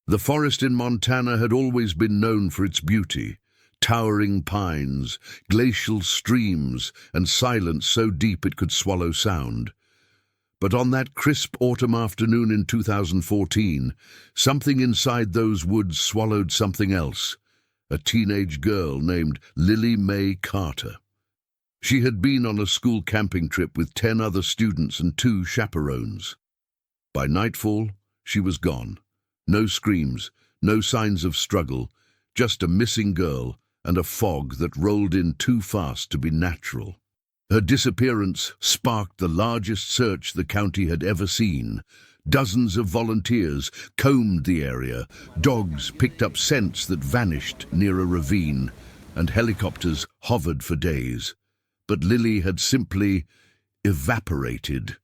The forest in Montana had always been known for its beauty: towering pines, glacial streams, and silence so deep it could swallow sound. But on that crisp autumn afternoon in 2014, something inside those woods swallowed something else: a teenage girl named Lily Mae Carter. She had been on a school camping trip with 10 other students and 2 chaperones. By nightfall, she was gone. No screams, no signs of struggle, just a missing girl and a fog that rolled in too fast to be natural. Her disappearance sparked the largest search the county had ever seen. Dozens of volunteers combed the area, dogs picked up scents that vanished near a ravine, and helicopters hovered for days. But Lily had simply evaporated.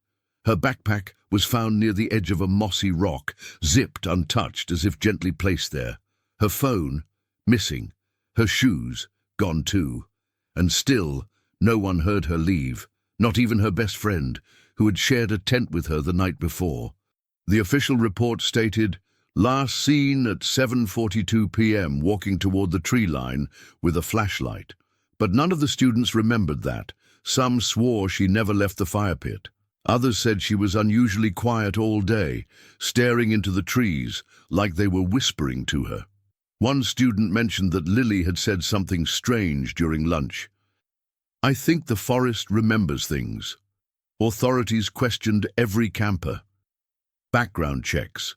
Her backpack was found near the edge of a mossy rock, zipped untouched as if gently placed there. Her phone, missing. Her shoes, gone too. And still, no one heard her leave, not even her best friend, who had shared a tent with her the night before. The official report stated, "Last seen at 7:42 p.m. walking toward the tree line with a flashlight." But none of the students remembered that. Some swore she never left the fire pit. Others said she was unusually quiet all day, staring into the trees like they were whispering to her. One student mentioned that Lily had said something strange during lunch. "I think the forest remembers things." Authorities questioned every camper. Background checks,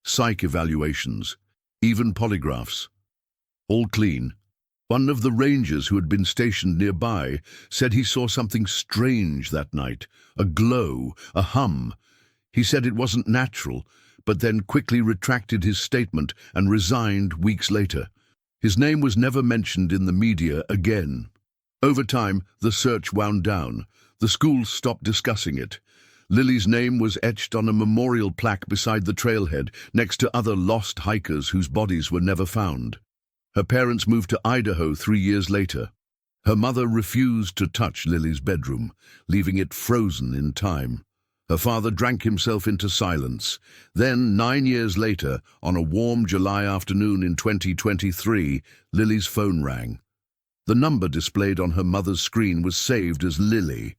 psych evaluations, even polygraphs. All clean. One of the rangers who had been stationed nearby said he saw something strange that night, a glow, a hum. He said it wasn't natural, but then quickly retracted his statement and resigned weeks later. His name was never mentioned in the media again. Over time, the search wound down. The school stopped discussing it. Lily's name was etched on a memorial plaque beside the trailhead, next to other lost hikers whose bodies were never found. Her parents moved to Idaho 3 years later. Her mother refused to touch Lily's bedroom, leaving it frozen in time. Her father drank himself into silence. Then, 9 years later, on a warm July afternoon in 2023, Lily's phone rang. The number displayed on her mother's screen was saved as Lily.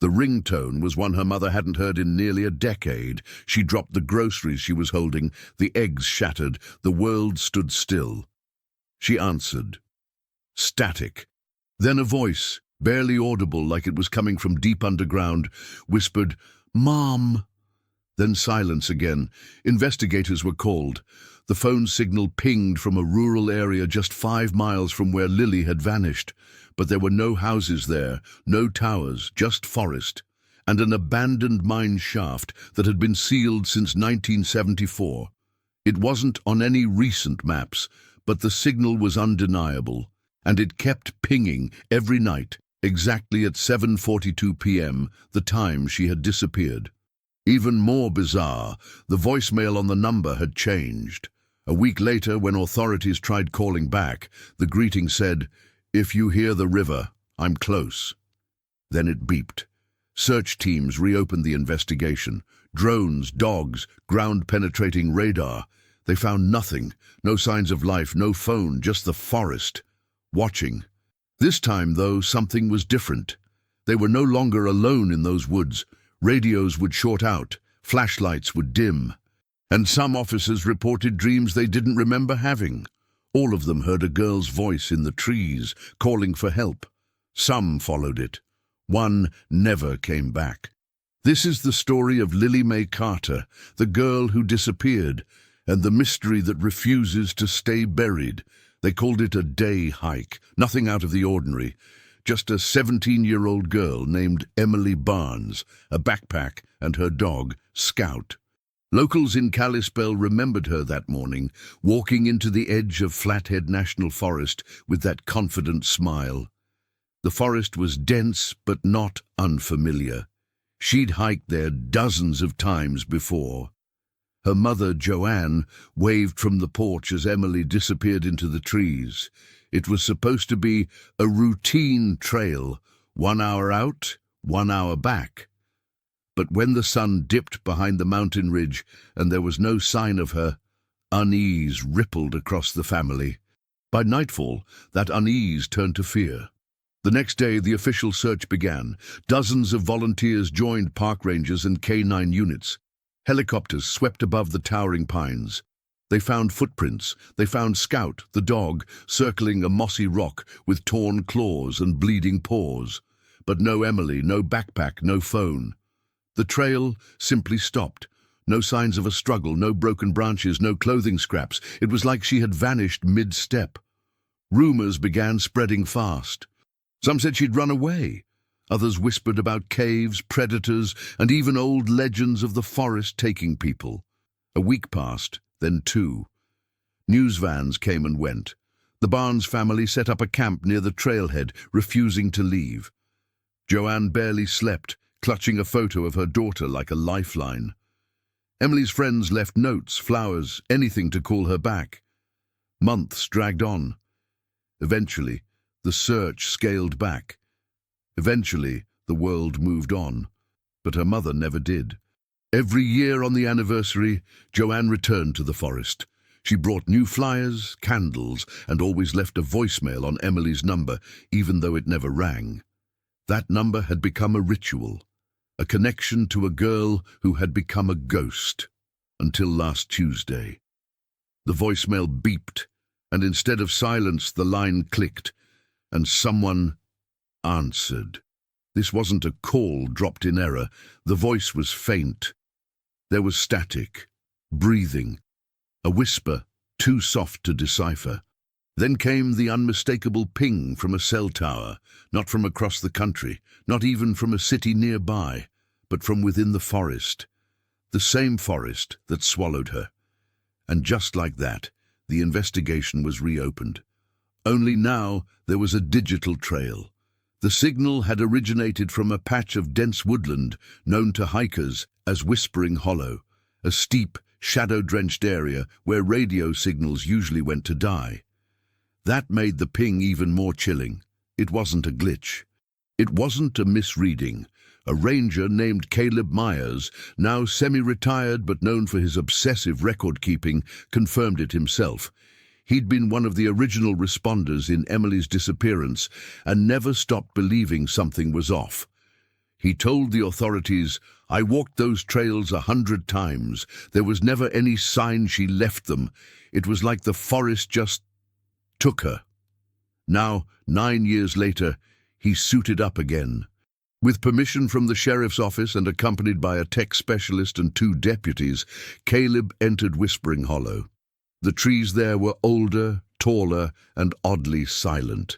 The ringtone was one her mother hadn't heard in nearly a decade. She dropped the groceries she was holding, the eggs shattered, the world stood still. She answered. Static. Then a voice, barely audible like it was coming from deep underground, whispered, "Mom." Then silence again. Investigators were called. The phone signal pinged from a rural area just 5 miles from where Lily had vanished. But there were no houses there, no towers, just forest, and an abandoned mine shaft that had been sealed since 1974. It wasn't on any recent maps, but the signal was undeniable, and it kept pinging every night, exactly at 7:42 p.m., the time she had disappeared. Even more bizarre, the voicemail on the number had changed. A week later, when authorities tried calling back, the greeting said, "If you hear the river, I'm close." Then it beeped. Search teams reopened the investigation. Drones, dogs, ground-penetrating radar. They found nothing, no signs of life, no phone, just the forest, watching. This time, though, something was different. They were no longer alone in those woods. Radios would short out, flashlights would dim, and some officers reported dreams they didn't remember having. All of them heard a girl's voice in the trees, calling for help. Some followed it. One never came back. This is the story of Lily Mae Carter, the girl who disappeared, and the mystery that refuses to stay buried. They called it a day hike, nothing out of the ordinary. Just a 17-year-old girl named Emily Barnes, a backpack, and her dog, Scout. Locals in Kalispell remembered her that morning, walking into the edge of Flathead National Forest with that confident smile. The forest was dense but not unfamiliar. She'd hiked there dozens of times before. Her mother, Joanne, waved from the porch as Emily disappeared into the trees. It was supposed to be a routine trail, 1 hour out, 1 hour back. But when the sun dipped behind the mountain ridge and there was no sign of her, Unease rippled across the family. By nightfall, that unease turned to fear. The next day, the official search began. Dozens of volunteers joined park rangers and K9 units. Helicopters swept above the towering pines. They found footprints. They found Scout, the dog, circling a mossy rock with torn claws and bleeding paws. But no Emily, no backpack, no phone. The trail simply stopped. No signs of a struggle, no broken branches, no clothing scraps. It was like she had vanished mid-step. Rumors began spreading fast. Some said she'd run away. Others whispered about caves, predators, and even old legends of the forest taking people. A week passed, then 2. News vans came and went. The Barnes family set up a camp near the trailhead, refusing to leave. Joanne barely slept, clutching a photo of her daughter like a lifeline. Emily's friends left notes, flowers, anything to call her back. Months dragged on. Eventually, the search scaled back. Eventually, the world moved on. But her mother never did. Every year on the anniversary, Joanne returned to the forest. She brought new flyers, candles, and always left a voicemail on Emily's number, even though it never rang. That number had become a ritual, a connection to a girl who had become a ghost, until last Tuesday. The voicemail beeped, and instead of silence, the line clicked, and someone answered. This wasn't a call dropped in error. The voice was faint. There was static, breathing, a whisper too soft to decipher. Then came the unmistakable ping from a cell tower, not from across the country, not even from a city nearby, but from within the forest. The same forest that swallowed her. And just like that, the investigation was reopened. Only now there was a digital trail. The signal had originated from a patch of dense woodland known to hikers as Whispering Hollow, a steep, shadow-drenched area where radio signals usually went to die. That made the ping even more chilling. It wasn't a glitch. It wasn't a misreading. A ranger named Caleb Myers, now semi-retired but known for his obsessive record-keeping, confirmed it himself. He'd been one of the original responders in Emily's disappearance and never stopped believing something was off. He told the authorities, "I walked those trails 100 times. There was never any sign she left them. It was like the forest just took her." Now, 9 years later, he suited up again. With permission from the sheriff's office and accompanied by a tech specialist and 2 deputies, Caleb entered Whispering Hollow. The trees there were older, taller, and oddly silent.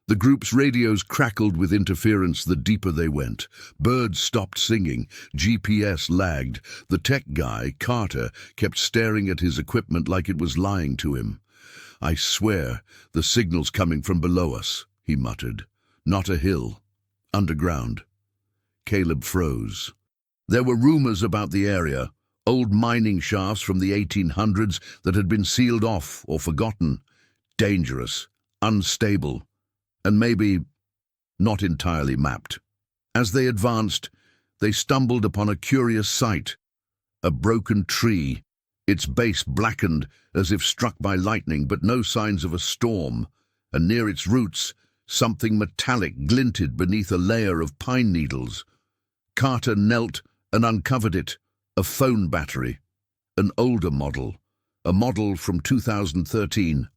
The group's radios crackled with interference the deeper they went. Birds stopped singing. GPS lagged. The tech guy, Carter, kept staring at his equipment like it was lying to him. "I swear, the signal's coming from below us," he muttered. "Not a hill. Underground." Caleb froze. There were rumors about the area, old mining shafts from the 1800s that had been sealed off or forgotten. Dangerous, unstable, and maybe not entirely mapped. As they advanced, they stumbled upon a curious sight. A broken tree, its base blackened as if struck by lightning, but no signs of a storm, and near its roots, something metallic glinted beneath a layer of pine needles. Carter knelt and uncovered it, a phone battery, an older model, a model from 2013,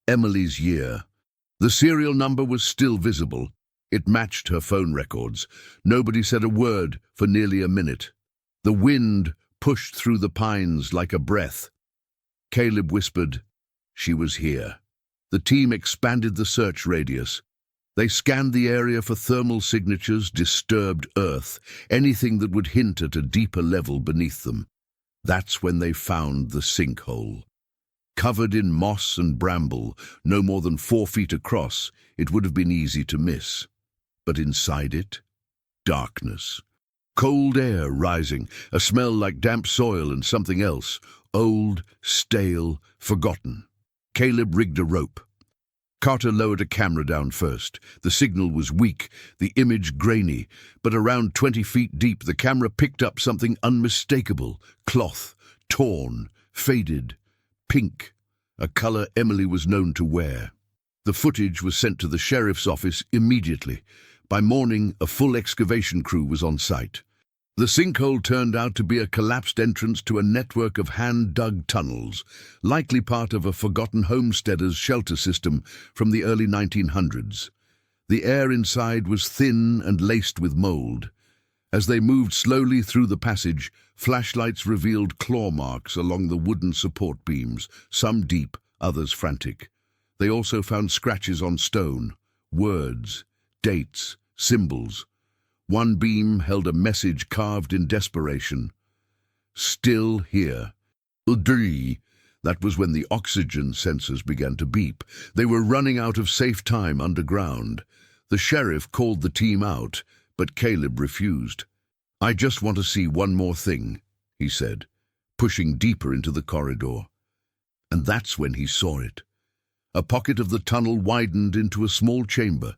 Emily's year. The serial number was still visible. It matched her phone records. Nobody said a word for nearly a minute. The wind pushed through the pines like a breath. Caleb whispered, "She was here." The team expanded the search radius. They scanned the area for thermal signatures, disturbed earth, anything that would hint at a deeper level beneath them. That's when they found the sinkhole. Covered in moss and bramble, no more than 4 feet across, it would have been easy to miss. But inside it, darkness. Cold air rising, a smell like damp soil and something else, old, stale, forgotten. Caleb rigged a rope. Carter lowered a camera down first. The signal was weak, the image grainy, but around 20 feet deep the camera picked up something unmistakable. Cloth, torn, faded, Pink, a color Emily was known to wear. The footage was sent to the sheriff's office immediately. By morning, a full excavation crew was on site. The sinkhole turned out to be a collapsed entrance to a network of hand-dug tunnels, likely part of a forgotten homesteader's shelter system from the early 1900s. The air inside was thin and laced with mold. As they moved slowly through the passage, flashlights revealed claw marks along the wooden support beams, some deep, others frantic. They also found scratches on stone, words, dates, symbols. One beam held a message carved in desperation. Still here. Agony. That was when the oxygen sensors began to beep. They were running out of safe time underground. The sheriff called the team out, but Caleb refused. "I just want to see one more thing," he said, pushing deeper into the corridor. And that's when he saw it. A pocket of the tunnel widened into a small chamber.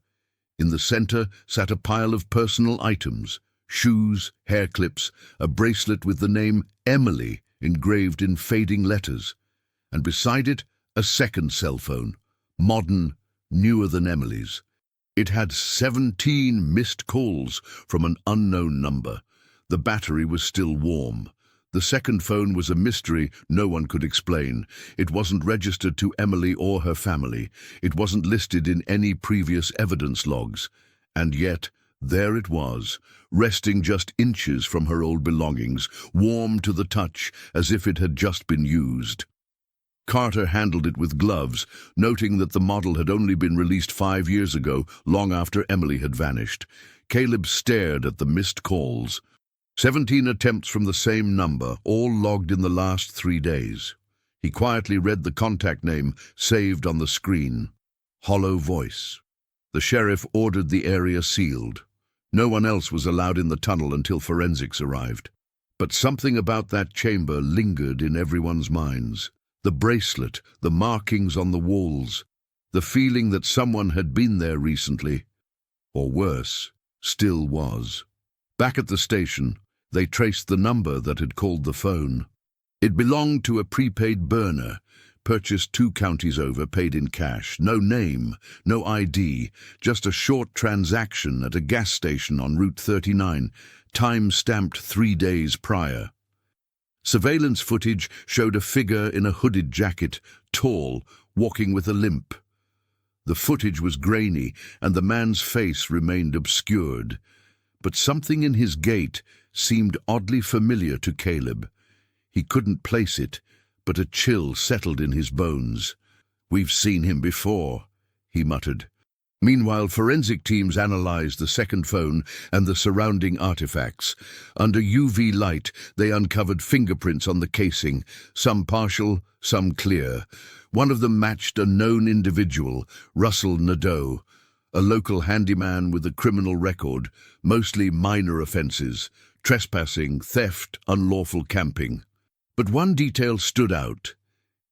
In the center sat a pile of personal items, shoes, hair clips, a bracelet with the name Emily engraved in fading letters, and beside it a second cell phone, modern, newer than Emily's. It had 17 missed calls from an unknown number. The battery was still warm. The second phone was a mystery no one could explain. It wasn't registered to Emily or her family. It wasn't listed in any previous evidence logs. And yet, there it was, resting just inches from her old belongings, warm to the touch as if it had just been used. Carter handled it with gloves, noting that the model had only been released 5 years ago, long after Emily had vanished. Caleb stared at the missed calls. 17 attempts from the same number, all logged in the last 3 days. He quietly read the contact name saved on the screen. Hollow voice. The sheriff ordered the area sealed. No one else was allowed in the tunnel until forensics arrived. But something about that chamber lingered in everyone's minds. The bracelet, the markings on the walls, the feeling that someone had been there recently, or worse, still was. Back at the station, they traced the number that had called the phone. It belonged to a prepaid burner, purchased 2 counties over, paid in cash. No name, no ID, just a short transaction at a gas station on Route 39, time-stamped 3 days prior. Surveillance footage showed a figure in a hooded jacket, tall, walking with a limp. The footage was grainy, and the man's face remained obscured. But something in his gait seemed oddly familiar to Caleb. He couldn't place it, but a chill settled in his bones. "We've seen him before," he muttered. Meanwhile, forensic teams analyzed the second phone and the surrounding artifacts. Under UV light, they uncovered fingerprints on the casing, some partial, some clear. One of them matched a known individual, Russell Nadeau, a local handyman with a criminal record, mostly minor offenses, trespassing, theft, unlawful camping. But one detail stood out.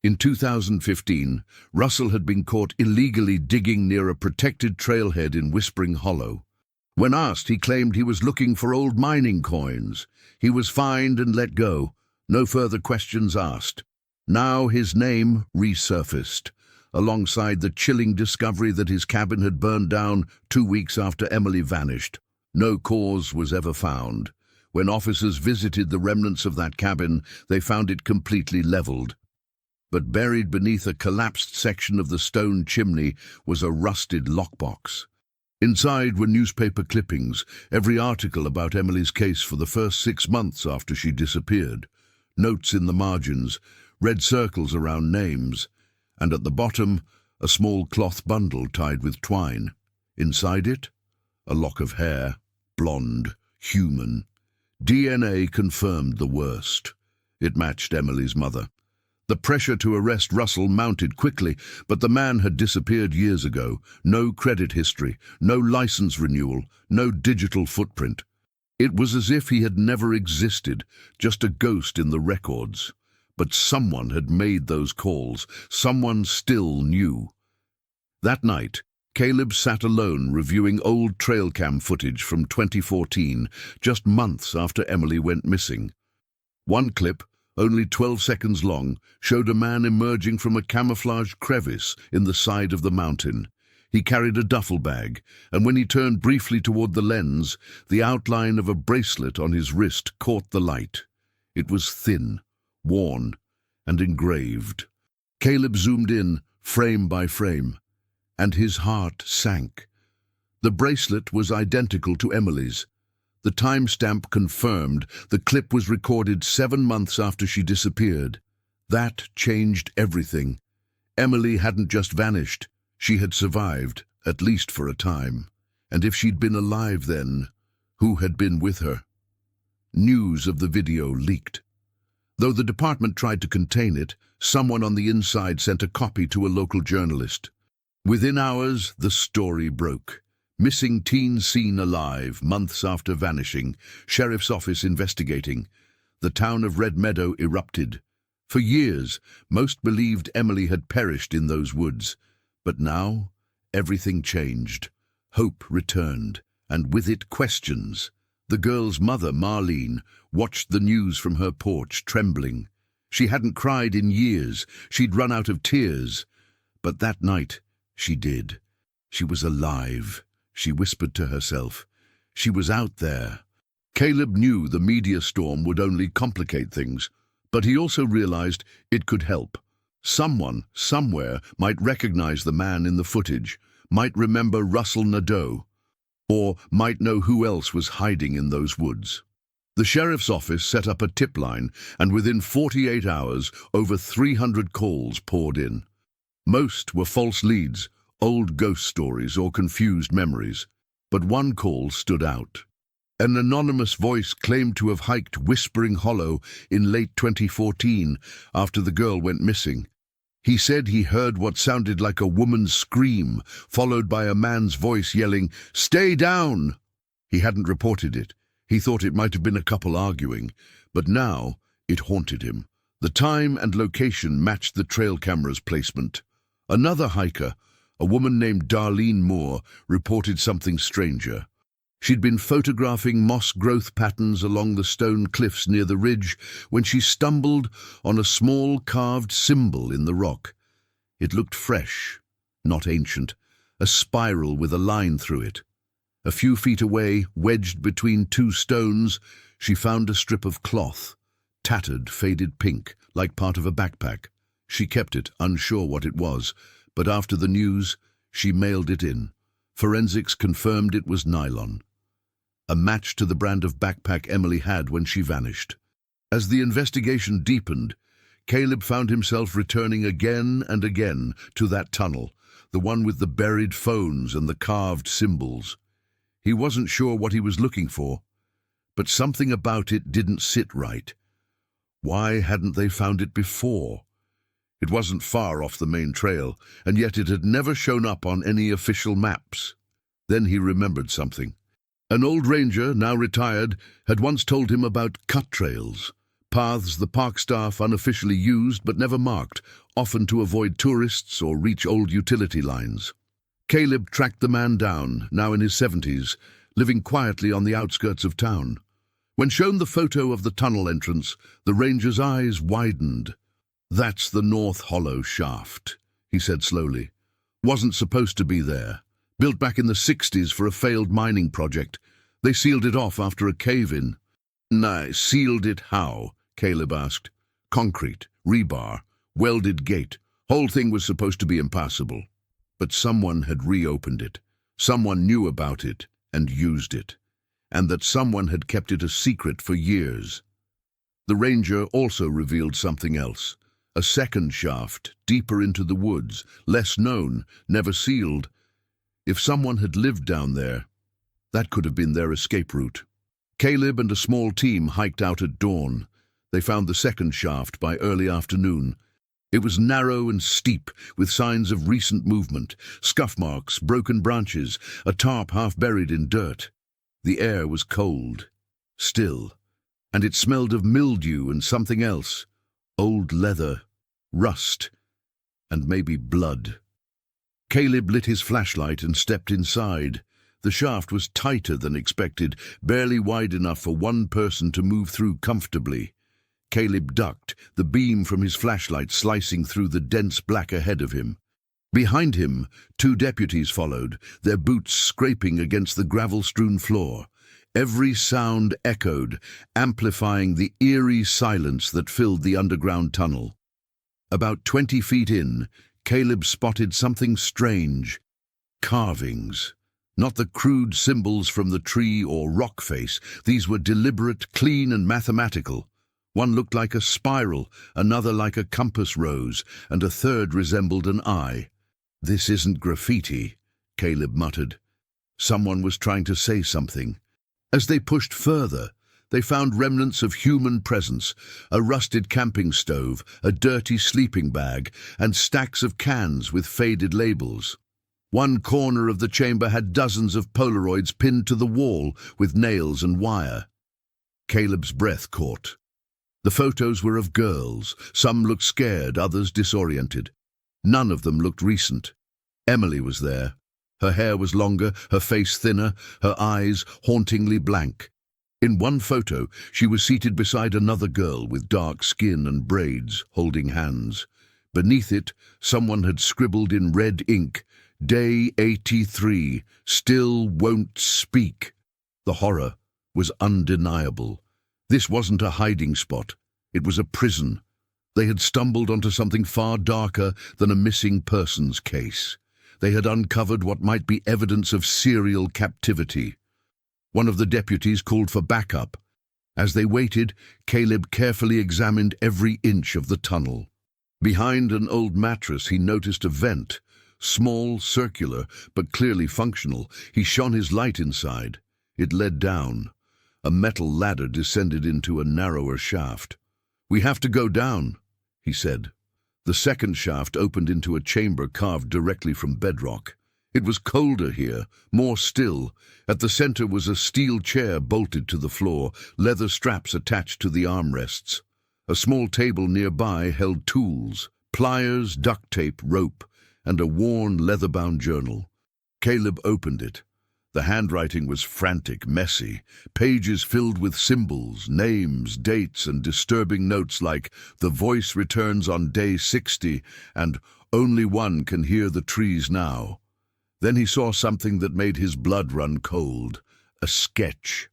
In 2015, Russell had been caught illegally digging near a protected trailhead in Whispering Hollow. When asked, he claimed he was looking for old mining coins. He was fined and let go. No further questions asked. Now his name resurfaced, alongside the chilling discovery that his cabin had burned down 2 weeks after Emily vanished. No cause was ever found. When officers visited the remnants of that cabin, they found it completely leveled. But buried beneath a collapsed section of the stone chimney was a rusted lockbox. Inside were newspaper clippings, every article about Emily's case for the first 6 months after she disappeared, notes in the margins, red circles around names, and at the bottom, a small cloth bundle tied with twine. Inside it, a lock of hair, blonde, human. DNA confirmed the worst. It matched Emily's mother. The pressure to arrest Russell mounted quickly, but the man had disappeared years ago. No credit history, no license renewal, no digital footprint. It was as if he had never existed, just a ghost in the records. But someone had made those calls. Someone still knew. That night, Caleb sat alone reviewing old trail cam footage from 2014, just months after Emily went missing. One clip, only 12 seconds long, showed a man emerging from a camouflaged crevice in the side of the mountain. He carried a duffel bag, and when he turned briefly toward the lens, the outline of a bracelet on his wrist caught the light. It was thin, worn, and engraved. Caleb zoomed in, frame by frame, and his heart sank. The bracelet was identical to Emily's. The timestamp confirmed the clip was recorded 7 months after she disappeared. That changed everything. Emily hadn't just vanished. She had survived, at least for a time. And if she'd been alive then, who had been with her? News of the video leaked. Though the department tried to contain it, someone on the inside sent a copy to a local journalist. Within hours, the story broke. Missing teen seen alive, months after vanishing. Sheriff's office investigating. The town of Red Meadow erupted. For years, most believed Emily had perished in those woods. But now, everything changed. Hope returned, and with it questions. The girl's mother, Marlene, watched the news from her porch, trembling. She hadn't cried in years. She'd run out of tears. But that night, she did. She was alive, she whispered to herself. She was out there. Caleb knew the media storm would only complicate things, but he also realized it could help. Someone, somewhere, might recognize the man in the footage, might remember Russell Nadeau, or might know who else was hiding in those woods. The sheriff's office set up a tip line, and within 48 hours, over 300 calls poured in. Most were false leads, old ghost stories or confused memories. But one call stood out. An anonymous voice claimed to have hiked Whispering Hollow in late 2014 after the girl went missing. He said he heard what sounded like a woman's scream, followed by a man's voice yelling, "Stay down!" He hadn't reported it. He thought it might have been a couple arguing, but now it haunted him. The time and location matched the trail camera's placement. Another hiker, a woman named Darlene Moore, reported something stranger. She'd been photographing moss growth patterns along the stone cliffs near the ridge when she stumbled on a small carved symbol in the rock. It looked fresh, not ancient, a spiral with a line through it. A few feet away, wedged between two stones, she found a strip of cloth, tattered, faded pink, like part of a backpack. She kept it, unsure what it was, but after the news, she mailed it in. Forensics confirmed it was nylon, a match to the brand of backpack Emily had when she vanished. As the investigation deepened, Caleb found himself returning again and again to that tunnel, the one with the buried phones and the carved symbols. He wasn't sure what he was looking for, but something about it didn't sit right. Why hadn't they found it before? It wasn't far off the main trail, and yet it had never shown up on any official maps. Then he remembered something. An old ranger, now retired, had once told him about cut trails, paths the park staff unofficially used but never marked, often to avoid tourists or reach old utility lines. Caleb tracked the man down, now in his 70s, living quietly on the outskirts of town. When shown the photo of the tunnel entrance, the ranger's eyes widened. "That's the North Hollow shaft," he said slowly. "Wasn't supposed to be there. Built back in the 60s for a failed mining project. They sealed it off after a cave-in." "Nah, sealed it how?" Caleb asked. "Concrete, rebar, welded gate. Whole thing was supposed to be impassable. But someone had reopened it. Someone knew about it and used it. And that someone had kept it a secret for years." The ranger also revealed something else. A second shaft, deeper into the woods, less known, never sealed. If someone had lived down there, that could have been their escape route. Caleb and a small team hiked out at dawn. They found the second shaft by early afternoon. It was narrow and steep, with signs of recent movement, scuff marks, broken branches, a tarp half buried in dirt. The air was cold, still, and it smelled of mildew and something else. Old leather, rust, and maybe blood. Caleb lit his flashlight and stepped inside. The shaft was tighter than expected, barely wide enough for one person to move through comfortably. Caleb ducked, the beam from his flashlight slicing through the dense black ahead of him. Behind him, two deputies followed, their boots scraping against the gravel-strewn floor. Every sound echoed, amplifying the eerie silence that filled the underground tunnel. About 20 feet in, Caleb spotted something strange. Carvings. Not the crude symbols from the tree or rock face. These were deliberate, clean and mathematical. One looked like a spiral, another like a compass rose, and a third resembled an eye. "This isn't graffiti," Caleb muttered. Someone was trying to say something. As they pushed further, they found remnants of human presence, a rusted camping stove, a dirty sleeping bag, and stacks of cans with faded labels. One corner of the chamber had dozens of Polaroids pinned to the wall with nails and wire. Caleb's breath caught. The photos were of girls. Some looked scared, others disoriented. None of them looked recent. Emily was there. Her hair was longer, her face thinner, her eyes hauntingly blank. In one photo, she was seated beside another girl with dark skin and braids, holding hands. Beneath it, someone had scribbled in red ink, "Day 83, still won't speak." The horror was undeniable. This wasn't a hiding spot. It was a prison. They had stumbled onto something far darker than a missing persons case. They had uncovered what might be evidence of serial captivity. One of the deputies called for backup. As they waited, Caleb carefully examined every inch of the tunnel. Behind an old mattress, he noticed a vent. Small, circular, but clearly functional. He shone his light inside. It led down. A metal ladder descended into a narrower shaft. "We have to go down," he said. The second shaft opened into a chamber carved directly from bedrock. It was colder here, more still. At the center was a steel chair bolted to the floor, leather straps attached to the armrests. A small table nearby held tools, pliers, duct tape, rope, and a worn leather-bound journal. Caleb opened it. The handwriting was frantic, messy, pages filled with symbols, names, dates, and disturbing notes like "The voice returns on day 60" and "Only one can hear the trees now." Then he saw something that made his blood run cold. A sketch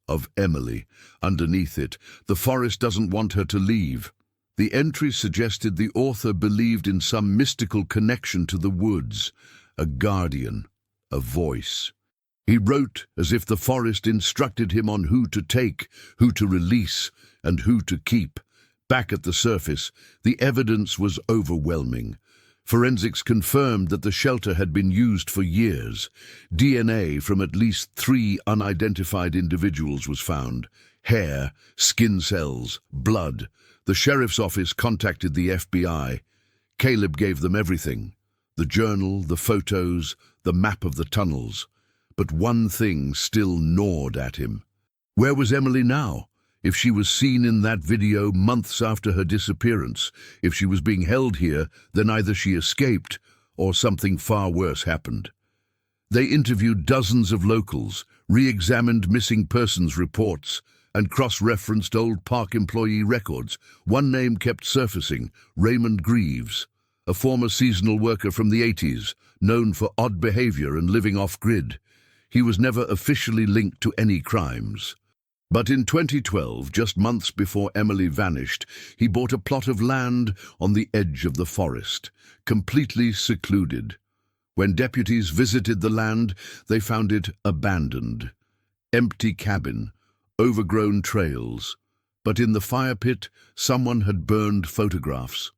of Emily. Underneath it, "The forest doesn't want her to leave." The entry suggested the author believed in some mystical connection to the woods, a guardian, a voice. He wrote as if the forest instructed him on who to take, who to release, and who to keep. Back at the surface, the evidence was overwhelming. Forensics confirmed that the shelter had been used for years. DNA from at least 3 unidentified individuals was found. Hair, skin cells, blood. The sheriff's office contacted the FBI. Caleb gave them everything: the journal, the photos, the map of the tunnels. But one thing still gnawed at him. Where was Emily now? If she was seen in that video months after her disappearance, if she was being held here, then either she escaped or something far worse happened. They interviewed dozens of locals, re-examined missing persons reports, and cross-referenced old park employee records. One name kept surfacing: Raymond Greaves, a former seasonal worker from the 80s, known for odd behavior and living off-grid. He was never officially linked to any crimes. But in 2012, just months before Emily vanished, he bought a plot of land on the edge of the forest, completely secluded. When deputies visited the land, they found it abandoned. Empty cabin, overgrown trails. But in the fire pit, someone had burned photographs.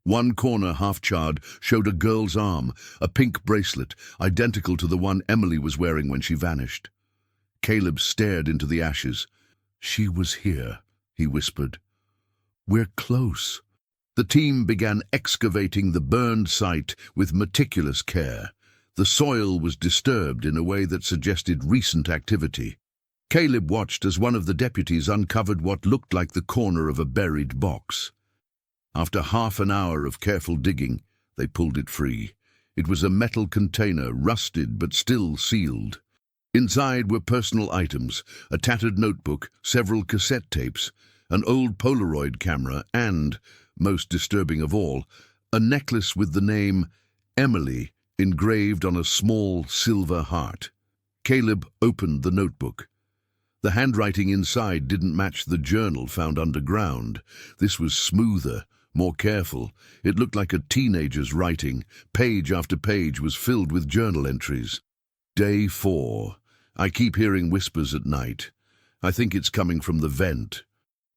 One corner, half-charred, showed a girl's arm, a pink bracelet, identical to the one Emily was wearing when she vanished. Caleb stared into the ashes. "She was here," he whispered. "We're close." The team began excavating the burned site with meticulous care. The soil was disturbed in a way that suggested recent activity. Caleb watched as one of the deputies uncovered what looked like the corner of a buried box. After half an hour of careful digging, they pulled it free. It was a metal container, rusted but still sealed. Inside were personal items, a tattered notebook, several cassette tapes, an old Polaroid camera and, most disturbing of all, a necklace with the name Emily engraved on a small silver heart. Caleb opened the notebook. The handwriting inside didn't match the journal found underground. This was smoother, more careful. It looked like a teenager's writing. Page after page was filled with journal entries. Day 4. I keep hearing whispers at night. I think it's coming from the vent.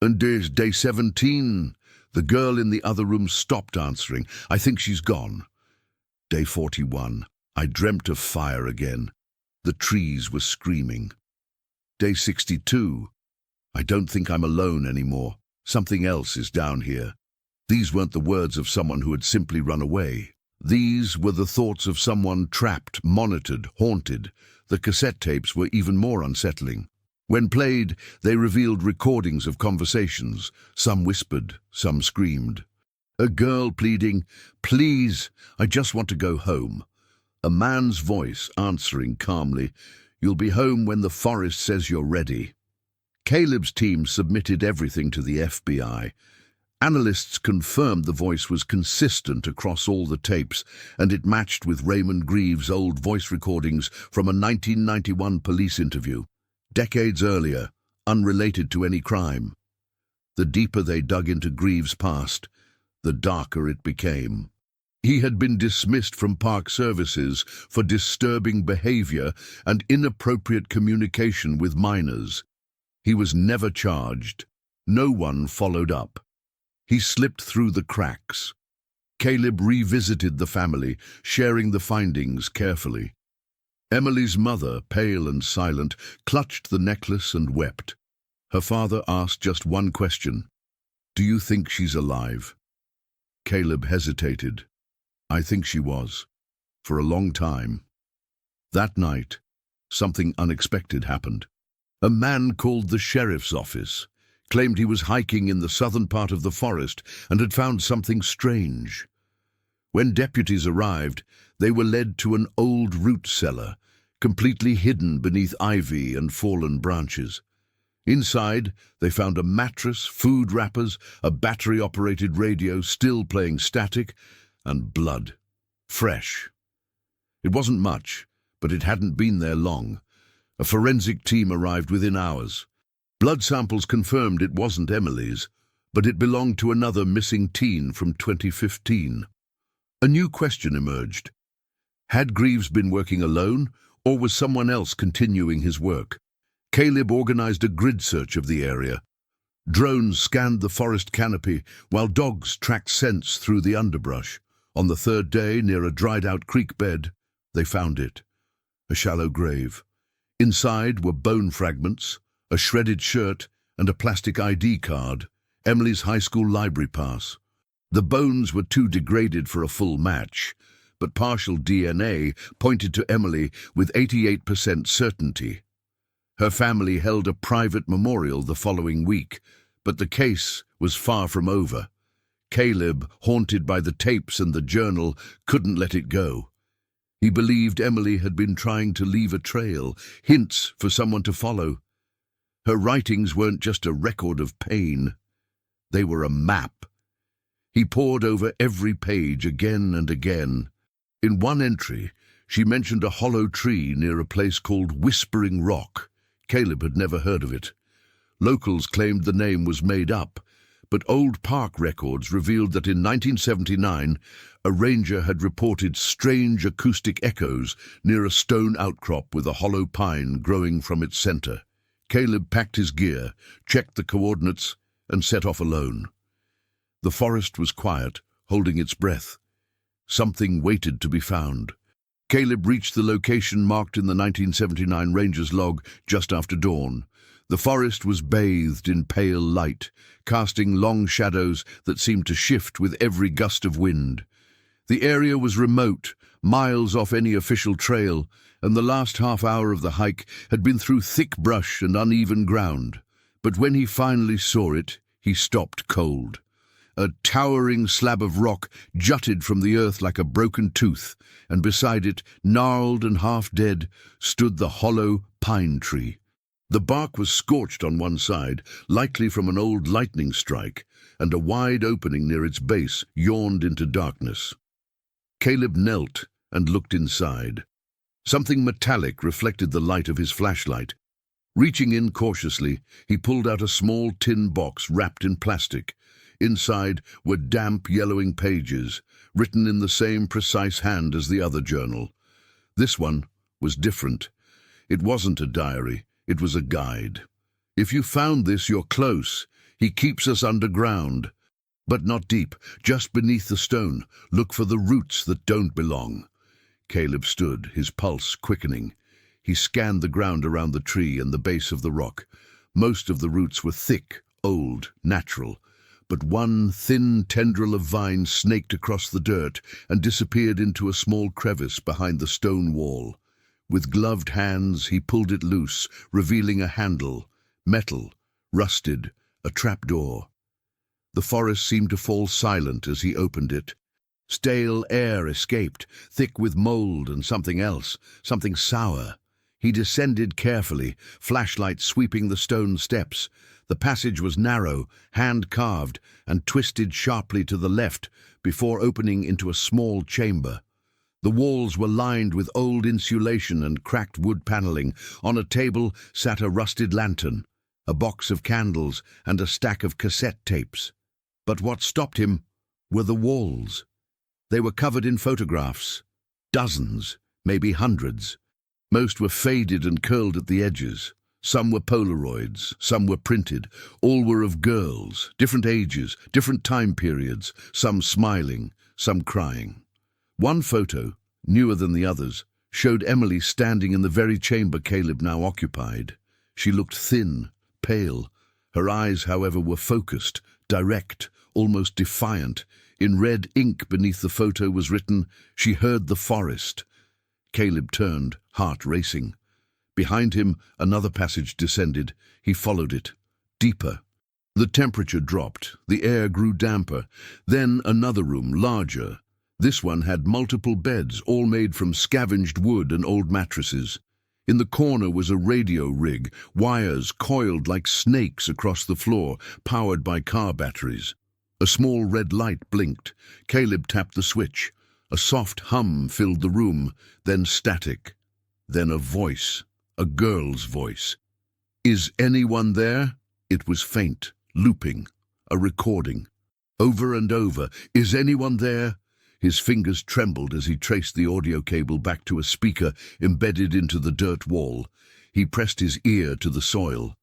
And there's day 17. The girl in the other room stopped answering. I think she's gone. Day 41. I dreamt of fire again. The trees were screaming. Day 62. I don't think I'm alone anymore. Something else is down here. These weren't the words of someone who had simply run away. These were the thoughts of someone trapped, monitored, haunted. The cassette tapes were even more unsettling. When played, they revealed recordings of conversations. Some whispered, some screamed. A girl pleading, "Please, I just want to go home." A man's voice answering calmly, "You'll be home when the forest says you're ready." Caleb's team submitted everything to the FBI. Analysts confirmed the voice was consistent across all the tapes, and it matched with Raymond Greaves' old voice recordings from a 1991 police interview, decades earlier, unrelated to any crime. The deeper they dug into Greaves' past, the darker it became. He had been dismissed from park services for disturbing behavior and inappropriate communication with minors. He was never charged. No one followed up. He slipped through the cracks. Caleb revisited the family, sharing the findings carefully. Emily's mother, pale and silent, clutched the necklace and wept. Her father asked just one question. "Do you think she's alive?" Caleb hesitated. "I think she was. For a long time." That night, something unexpected happened. A man called the sheriff's office, claimed he was hiking in the southern part of the forest and had found something strange. When deputies arrived, they were led to an old root cellar, completely hidden beneath ivy and fallen branches. Inside, they found a mattress, food wrappers, a battery-operated radio still playing static, and blood. Fresh. It wasn't much, but it hadn't been there long. A forensic team arrived within hours. Blood samples confirmed it wasn't Emily's, but it belonged to another missing teen from 2015. A new question emerged. Had Greaves been working alone, or was someone else continuing his work? Caleb organized a grid search of the area. Drones scanned the forest canopy, while dogs tracked scents through the underbrush. On the third day, near a dried-out creek bed, they found it. A shallow grave. Inside were bone fragments, a shredded shirt, and a plastic ID card, Emily's high school library pass. The bones were too degraded for a full match, but partial DNA pointed to Emily with 88% certainty. Her family held a private memorial the following week, but the case was far from over. Caleb, haunted by the tapes and the journal, couldn't let it go. He believed Emily had been trying to leave a trail, hints for someone to follow. Her writings weren't just a record of pain. They were a map. He pored over every page again and again. In one entry, she mentioned a hollow tree near a place called Whispering Rock. Caleb had never heard of it. Locals claimed the name was made up, but old park records revealed that in 1979, a ranger had reported strange acoustic echoes near a stone outcrop with a hollow pine growing from its center. Caleb packed his gear, checked the coordinates, and set off alone. The forest was quiet, holding its breath. Something waited to be found. Caleb reached the location marked in the 1979 ranger's log just after dawn. The forest was bathed in pale light, casting long shadows that seemed to shift with every gust of wind. The area was remote, miles off any official trail, and the last half hour of the hike had been through thick brush and uneven ground. But when he finally saw it, he stopped cold. A towering slab of rock jutted from the earth like a broken tooth, and beside it, gnarled and half dead, stood the hollow pine tree. The bark was scorched on one side, likely from an old lightning strike, and a wide opening near its base yawned into darkness. Caleb knelt and looked inside. Something metallic reflected the light of his flashlight. Reaching in cautiously, he pulled out a small tin box wrapped in plastic. Inside were damp, yellowing pages, written in the same precise hand as the other journal. This one was different. It wasn't a diary, it was a guide. If you found this, you're close. He keeps us underground. But not deep, just beneath the stone. Look for the roots that don't belong. Caleb stood, his pulse quickening. He scanned the ground around the tree and the base of the rock. Most of the roots were thick, old, natural. But one thin tendril of vine snaked across the dirt and disappeared into a small crevice behind the stone wall. With gloved hands, he pulled it loose, revealing a handle, metal, rusted, a trapdoor. The forest seemed to fall silent as he opened it. Stale air escaped, thick with mold and something else, something sour. He descended carefully, flashlight sweeping the stone steps. The passage was narrow, hand-carved, and twisted sharply to the left before opening into a small chamber. The walls were lined with old insulation and cracked wood paneling. On a table sat a rusted lantern, a box of candles, and a stack of cassette tapes. But what stopped him were the walls. They were covered in photographs, dozens, maybe hundreds. Most were faded and curled at the edges. Some were Polaroids, some were printed. All were of girls, different ages, different time periods, some smiling, some crying. One photo, newer than the others, showed Emily standing in the very chamber Caleb now occupied. She looked thin, pale. Her eyes, however, were focused, direct, almost defiant. In red ink beneath the photo was written, "She heard the forest." Caleb turned, heart racing. Behind him, another passage descended. He followed it, deeper. The temperature dropped, the air grew damper. Then another room, larger. This one had multiple beds, all made from scavenged wood and old mattresses. In the corner was a radio rig, wires coiled like snakes across the floor, powered by car batteries. A small red light blinked. Caleb tapped the switch. A soft hum filled the room, then static. Then a voice, a girl's voice. "Is anyone there?" It was faint, looping, a recording. Over and over, "Is anyone there?" His fingers trembled as he traced the audio cable back to a speaker embedded into the dirt wall. He pressed his ear to the soil.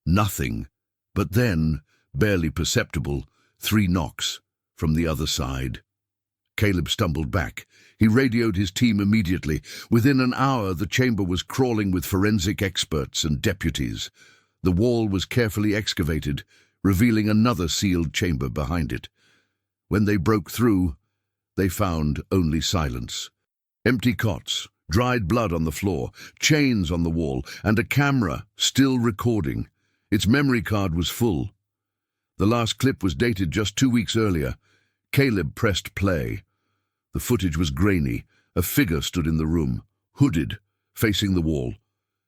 Nothing. But then, barely perceptible, 3 knocks from the other side. Caleb stumbled back. He radioed his team immediately. Within an hour, the chamber was crawling with forensic experts and deputies. The wall was carefully excavated, revealing another sealed chamber behind it. When they broke through, they found only silence. Empty cots, dried blood on the floor, chains on the wall, and a camera still recording. Its memory card was full. The last clip was dated just 2 weeks earlier. Caleb pressed play. The footage was grainy. A figure stood in the room, hooded, facing the wall.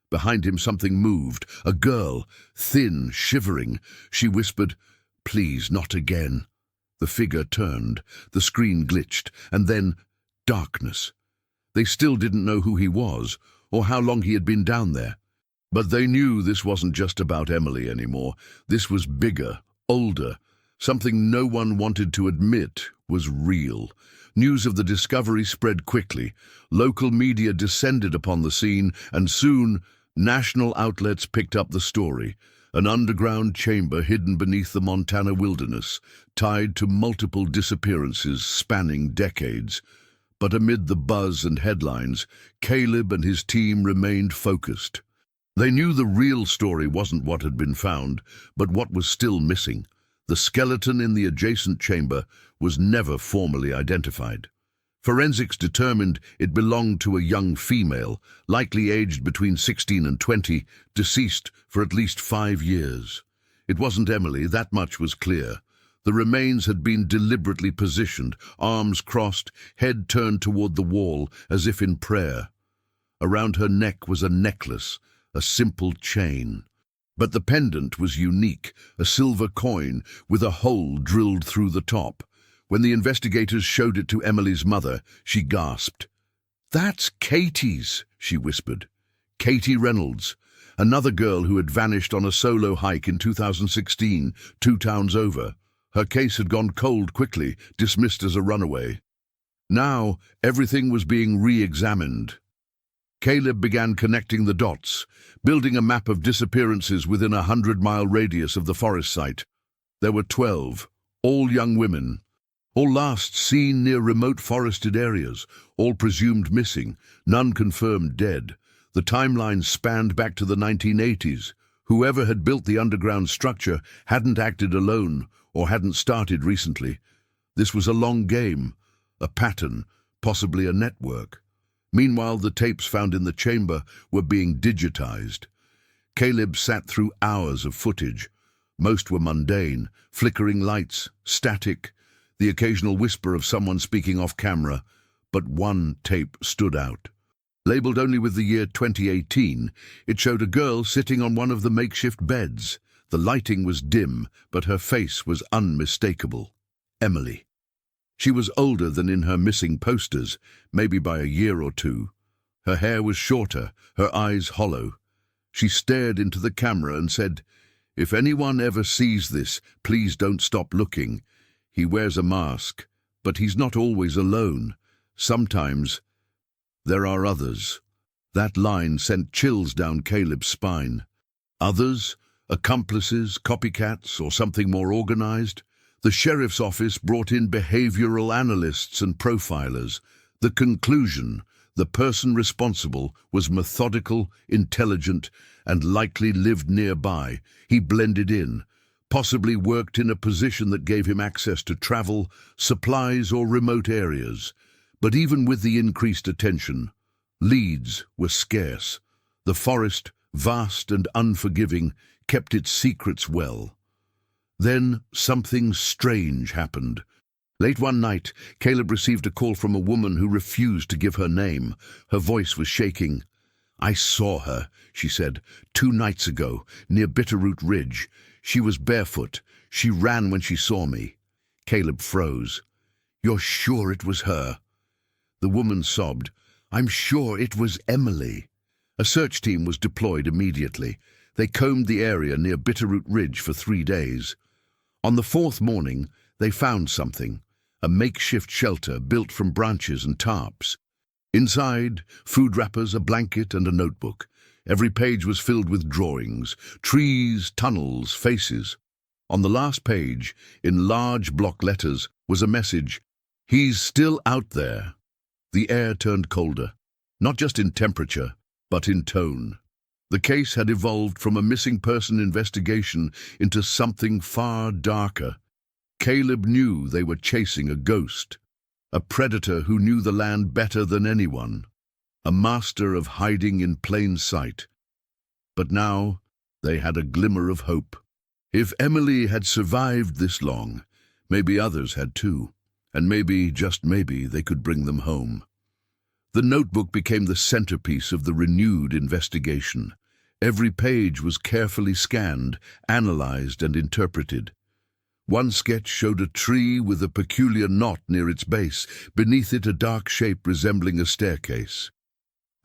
Behind him something moved. A girl, thin, shivering. She whispered, "Please, not again." The figure turned. The screen glitched, and then darkness. They still didn't know who he was, or how long he had been down there. But they knew this wasn't just about Emily anymore. This was bigger, older. Something no one wanted to admit was real. News of the discovery spread quickly. Local media descended upon the scene, and soon national outlets picked up the story. An underground chamber hidden beneath the Montana wilderness, tied to multiple disappearances spanning decades. But amid the buzz and headlines, Caleb and his team remained focused. They knew the real story wasn't what had been found, but what was still missing. The skeleton in the adjacent chamber was never formally identified. Forensics determined it belonged to a young female, likely aged between 16 and 20, deceased for at least 5 years. It wasn't Emily, that much was clear. The remains had been deliberately positioned, arms crossed, head turned toward the wall, as if in prayer. Around her neck was a necklace, a simple chain. But the pendant was unique, a silver coin with a hole drilled through the top. When the investigators showed it to Emily's mother, she gasped. "That's Katie's," she whispered. Katie Reynolds, another girl who had vanished on a solo hike in 2016, 2 towns over. Her case had gone cold quickly, dismissed as a runaway. Now, everything was being re-examined. Caleb began connecting the dots, building a map of disappearances within a 100-mile radius of the forest site. There were 12, all young women, all last seen near remote forested areas, all presumed missing, none confirmed dead. The timeline spanned back to the 1980s. Whoever had built the underground structure hadn't acted alone or hadn't started recently. This was a long game, a pattern, possibly a network. Meanwhile, the tapes found in the chamber were being digitized. Caleb sat through hours of footage. Most were mundane, flickering lights, static, the occasional whisper of someone speaking off camera. But one tape stood out. Labeled only with the year 2018, it showed a girl sitting on one of the makeshift beds. The lighting was dim, but her face was unmistakable. Emily. She was older than in her missing posters, maybe by a year or two. Her hair was shorter, her eyes hollow. She stared into the camera and said, "If anyone ever sees this, please don't stop looking. He wears a mask, but he's not always alone. Sometimes there are others." That line sent chills down Caleb's spine. Others? Accomplices, copycats, or something more organized? The sheriff's office brought in behavioral analysts and profilers. The conclusion: the person responsible was methodical, intelligent, and likely lived nearby. He blended in, possibly worked in a position that gave him access to travel, supplies, or remote areas. But even with the increased attention, leads were scarce. The forest, vast and unforgiving, kept its secrets well. Then something strange happened. Late one night, Caleb received a call from a woman who refused to give her name. Her voice was shaking. "I saw her," she said, "2 nights ago, near Bitterroot Ridge. She was barefoot. She ran when she saw me." Caleb froze. "You're sure it was her?" The woman sobbed. "I'm sure it was Emily." A search team was deployed immediately. They combed the area near Bitterroot Ridge for 3 days. On the 4th morning, they found something, a makeshift shelter built from branches and tarps. Inside, food wrappers, a blanket, and a notebook. Every page was filled with drawings, trees, tunnels, faces. On the last page, in large block letters, was a message: "He's still out there." The air turned colder, not just in temperature, but in tone. The case had evolved from a missing person investigation into something far darker. Caleb knew they were chasing a ghost, a predator who knew the land better than anyone, a master of hiding in plain sight. But now they had a glimmer of hope. If Emily had survived this long, maybe others had too, and maybe, just maybe, they could bring them home. The notebook became the centerpiece of the renewed investigation. Every page was carefully scanned, analyzed, and interpreted. One sketch showed a tree with a peculiar knot near its base, beneath it a dark shape resembling a staircase.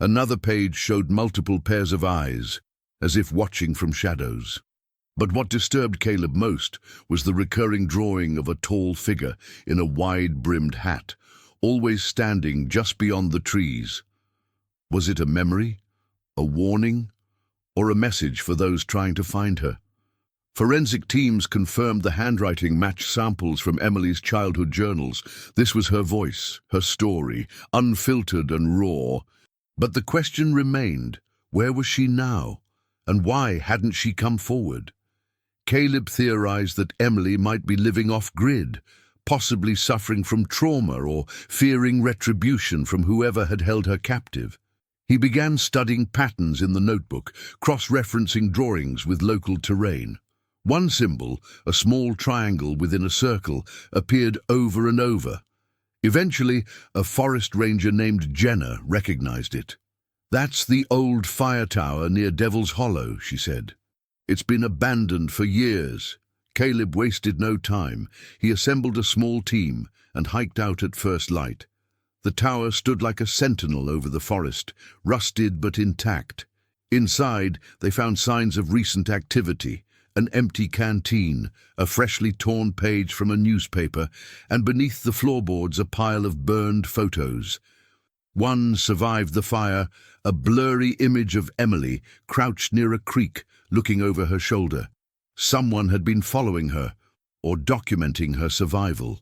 Another page showed multiple pairs of eyes, as if watching from shadows. But what disturbed Caleb most was the recurring drawing of a tall figure in a wide-brimmed hat, always standing just beyond the trees. Was it a memory, a warning, or a message for those trying to find her? Forensic teams confirmed the handwriting matched samples from Emily's childhood journals. This was her voice, her story, unfiltered and raw. But the question remained: where was she now? And why hadn't she come forward? Caleb theorized that Emily might be living off-grid, possibly suffering from trauma or fearing retribution from whoever had held her captive. He began studying patterns in the notebook, cross-referencing drawings with local terrain. One symbol, a small triangle within a circle, appeared over and over. Eventually, a forest ranger named Jenna recognized it. "That's the old fire tower near Devil's Hollow," she said. It's been abandoned for years. Caleb wasted no time. He assembled a small team and hiked out at first light. The tower stood like a sentinel over the forest, rusted but intact. Inside, they found signs of recent activity: an empty canteen, a freshly torn page from a newspaper, and beneath the floorboards a pile of burned photos. One survived the fire, a blurry image of Emily crouched near a creek, looking over her shoulder. Someone had been following her, or documenting her survival.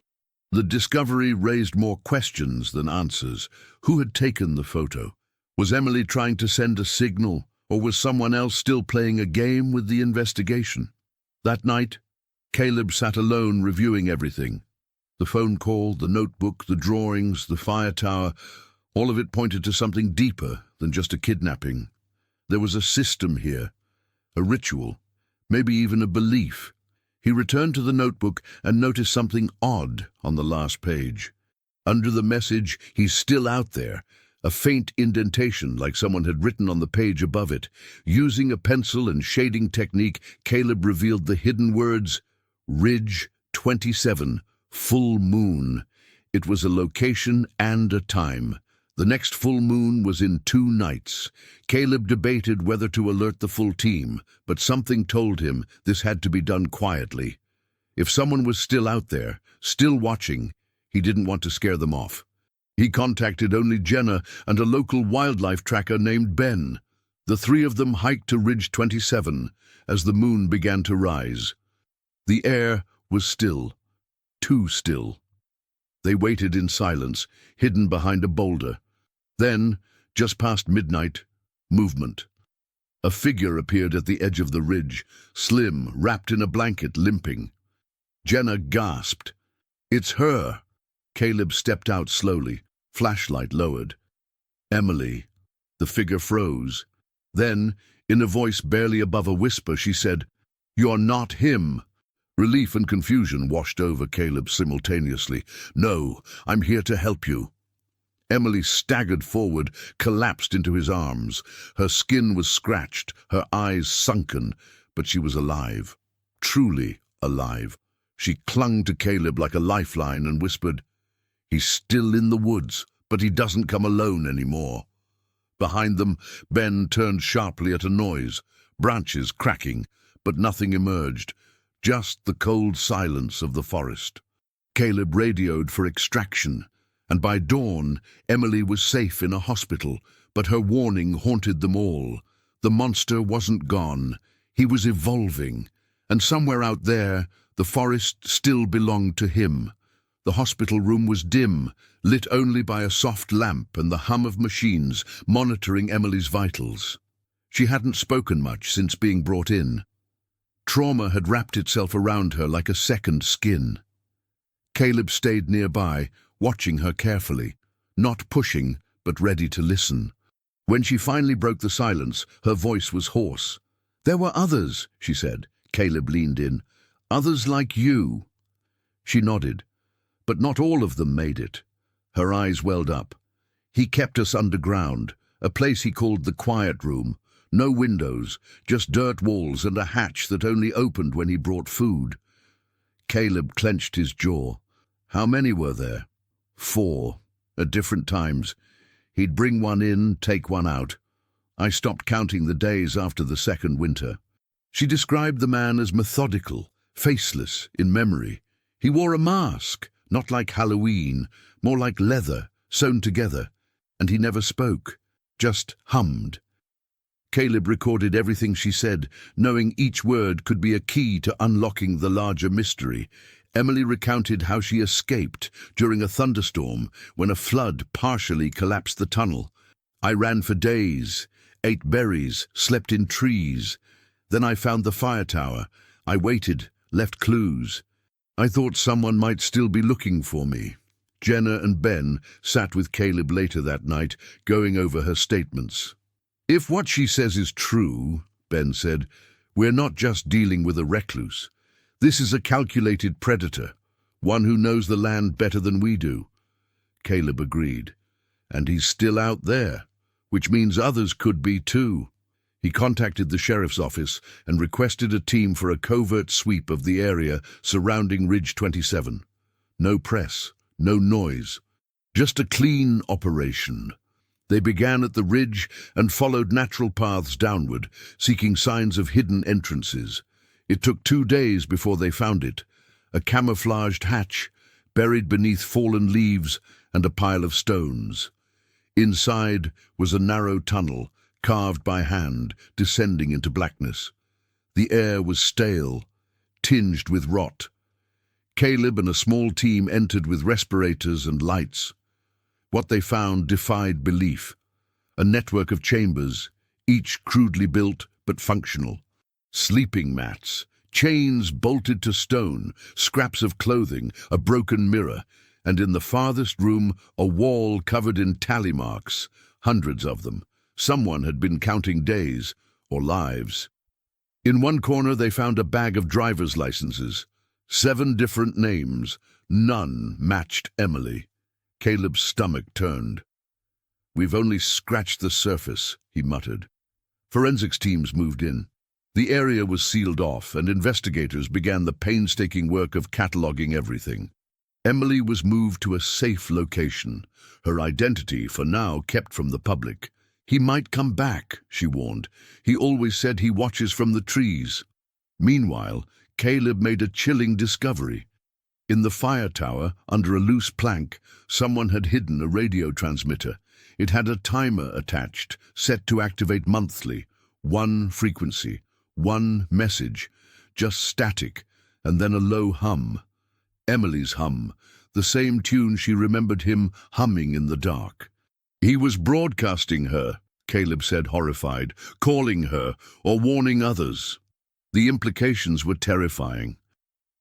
The discovery raised more questions than answers. Who had taken the photo? Was Emily trying to send a signal, or was someone else still playing a game with the investigation? That night, Caleb sat alone reviewing everything. The phone call, the notebook, the drawings, the fire tower, all of it pointed to something deeper than just a kidnapping. There was a system here, a ritual, maybe even a belief. He returned to the notebook and noticed something odd on the last page. Under the message, "He's still out there," a faint indentation like someone had written on the page above it. Using a pencil and shading technique, Caleb revealed the hidden words, Ridge 27, full moon. It was a location and a time. The next full moon was in 2 nights. Caleb debated whether to alert the full team, but something told him this had to be done quietly. If someone was still out there, still watching, he didn't want to scare them off. He contacted only Jenna and a local wildlife tracker named Ben. The 3 of them hiked to Ridge 27 as the moon began to rise. The air was still, too still. They waited in silence, hidden behind a boulder. Then, just past midnight, movement. A figure appeared at the edge of the ridge, slim, wrapped in a blanket, limping. Jenna gasped. "It's her!" Caleb stepped out slowly, flashlight lowered. "Emily." The figure froze. Then, in a voice barely above a whisper, she said, "You're not him." Relief and confusion washed over Caleb simultaneously. "No, I'm here to help you." Emily staggered forward, collapsed into his arms. Her skin was scratched, her eyes sunken, but she was alive. Truly alive. She clung to Caleb like a lifeline and whispered, "He's still in the woods, but he doesn't come alone anymore." Behind them, Ben turned sharply at a noise, branches cracking, but nothing emerged, just the cold silence of the forest. Caleb radioed for extraction, and by dawn, Emily was safe in a hospital, but her warning haunted them all. The monster wasn't gone. He was evolving, and somewhere out there, the forest still belonged to him. The hospital room was dim, lit only by a soft lamp and the hum of machines monitoring Emily's vitals. She hadn't spoken much since being brought in. Trauma had wrapped itself around her like a second skin. Caleb stayed nearby, watching her carefully, not pushing, but ready to listen. When she finally broke the silence, her voice was hoarse. "There were others," she said. Caleb leaned in. "Others like you." She nodded, but not all of them made it. Her eyes welled up. "He kept us underground, a place he called the quiet room. No windows, just dirt walls and a hatch that only opened when he brought food." Caleb clenched his jaw. How many were there? 4, at different times. He'd bring one in, take one out. I stopped counting the days after the second winter. She described the man as methodical, faceless, in memory. He wore a mask, not like Halloween, more like leather, sewn together, and he never spoke, just hummed. Caleb recorded everything she said, knowing each word could be a key to unlocking the larger mystery. Emily recounted how she escaped during a thunderstorm when a flood partially collapsed the tunnel. "I ran for days, ate berries, slept in trees. Then I found the fire tower. I waited, left clues. I thought someone might still be looking for me." Jenna and Ben sat with Caleb later that night, going over her statements. "If what she says is true," Ben said, "we're not just dealing with a recluse. This is a calculated predator, one who knows the land better than we do." Caleb agreed. "And he's still out there, which means others could be too." He contacted the sheriff's office and requested a team for a covert sweep of the area surrounding Ridge 27. No press, no noise, just a clean operation. They began at the ridge and followed natural paths downward, seeking signs of hidden entrances. It took 2 days before they found it, a camouflaged hatch, buried beneath fallen leaves and a pile of stones. Inside was a narrow tunnel, carved by hand, descending into blackness. The air was stale, tinged with rot. Caleb and a small team entered with respirators and lights. What they found defied belief. A network of chambers, each crudely built but functional. Sleeping mats, chains bolted to stone, scraps of clothing, a broken mirror, and in the farthest room a wall covered in tally marks, hundreds of them. Someone had been counting days, or lives. In one corner they found a bag of driver's licenses. 7 different names, none matched Emily. Caleb's stomach turned. "We've only scratched the surface," he muttered. Forensics teams moved in. The area was sealed off, and investigators began the painstaking work of cataloging everything. Emily was moved to a safe location, her identity for now kept from the public. "He might come back," she warned. "He always said he watches from the trees." Meanwhile, Caleb made a chilling discovery. In the fire tower, under a loose plank, someone had hidden a radio transmitter. It had a timer attached, set to activate monthly. 1 frequency, 1 message, just static, and then a low hum. Emily's hum, the same tune she remembered him humming in the dark. "He was broadcasting her," Caleb said, horrified, "calling her or warning others." The implications were terrifying.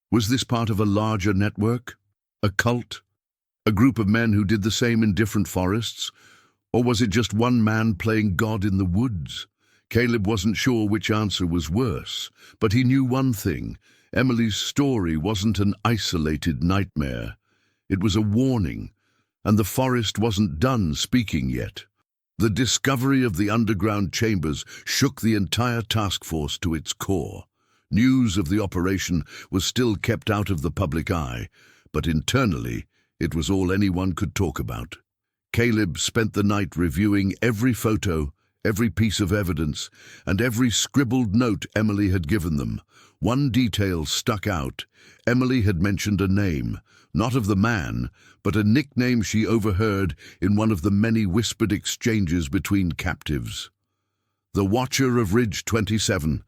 Was this part of a larger network? A cult? A group of men who did the same in different forests? Or was it just one man playing God in the woods? Caleb wasn't sure which answer was worse, but he knew one thing. Emily's story wasn't an isolated nightmare. It was a warning, and the forest wasn't done speaking yet. The discovery of the underground chambers shook the entire task force to its core. News of the operation was still kept out of the public eye, but internally it was all anyone could talk about. Caleb spent the night reviewing every photo, every piece of evidence, and every scribbled note Emily had given them. One detail stuck out. Emily had mentioned a name, not of the man, but a nickname she overheard in one of the many whispered exchanges between captives. "The Watcher of Ridge 27.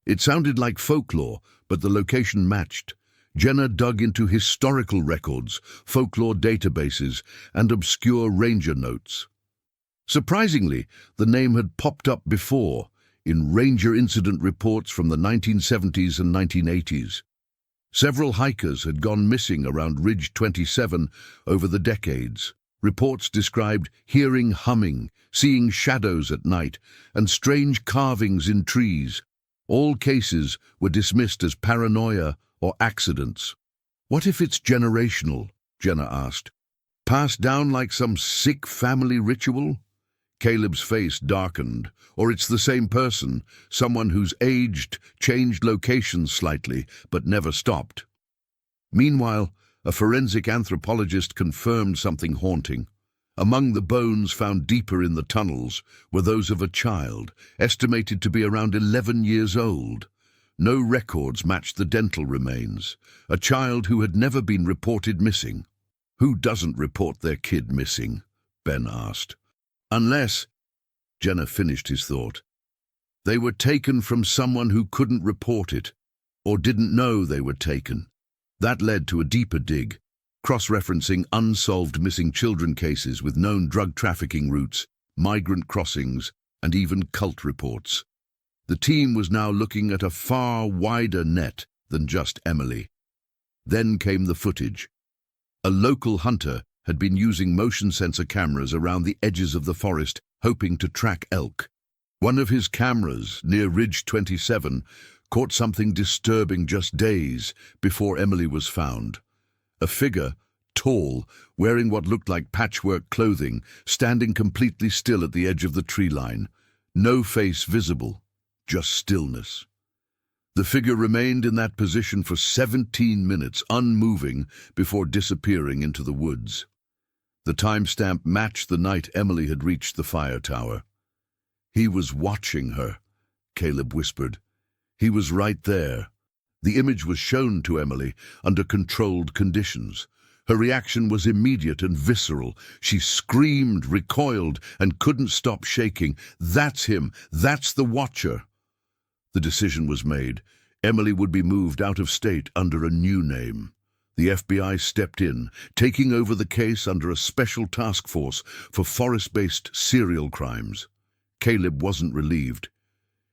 It sounded like folklore, but the location matched. Jenna dug into historical records, folklore databases, and obscure ranger notes. Surprisingly, the name had popped up before, in ranger incident reports from the 1970s and 1980s. Several hikers had gone missing around Ridge 27 over the decades. Reports described hearing humming, seeing shadows at night, and strange carvings in trees. All cases were dismissed as paranoia or accidents. "What if it's generational?" Jenna asked. "Passed down like some sick family ritual?" Caleb's face darkened. "Or it's the same person, someone who's aged, changed locations slightly, but never stopped." Meanwhile, a forensic anthropologist confirmed something haunting. Among the bones found deeper in the tunnels were those of a child, estimated to be around 11 years old. No records matched the dental remains. A child who had never been reported missing. "Who doesn't report their kid missing?" Ben asked. "Unless," Jenna finished his thought, "they were taken from someone who couldn't report it, or didn't know they were taken." That led to a deeper dig, cross-referencing unsolved missing children cases with known drug trafficking routes, migrant crossings, and even cult reports. The team was now looking at a far wider net than just Emily. Then came the footage. A local hunter had been using motion sensor cameras around the edges of the forest, hoping to track elk. One of his cameras, near Ridge 27, caught something disturbing just days before Emily was found. A figure, tall, wearing what looked like patchwork clothing, standing completely still at the edge of the tree line. No face visible, just stillness. The figure remained in that position for 17 minutes, unmoving, before disappearing into the woods. The timestamp matched the night Emily had reached the fire tower. "He was watching her," Caleb whispered. "He was right there." The image was shown to Emily under controlled conditions. Her reaction was immediate and visceral. She screamed, recoiled, and couldn't stop shaking. "That's him! That's the Watcher!" The decision was made. Emily would be moved out of state under a new name. The FBI stepped in, taking over the case under a special task force for forest-based serial crimes. Caleb wasn't relieved.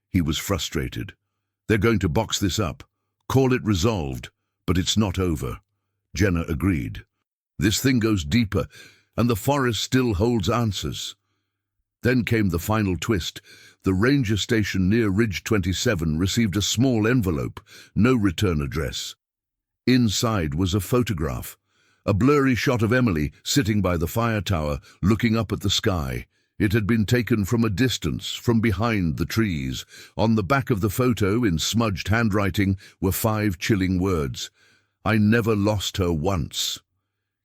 He was frustrated. "They're going to box this up. Call it resolved, but it's not over." Jenna agreed. "This thing goes deeper, and the forest still holds answers." Then came the final twist. The ranger station near Ridge 27 received a small envelope, no return address. Inside was a photograph, a blurry shot of Emily sitting by the fire tower, looking up at the sky. It had been taken from a distance, from behind the trees. On the back of the photo, in smudged handwriting, were 5 chilling words. "I never lost her once."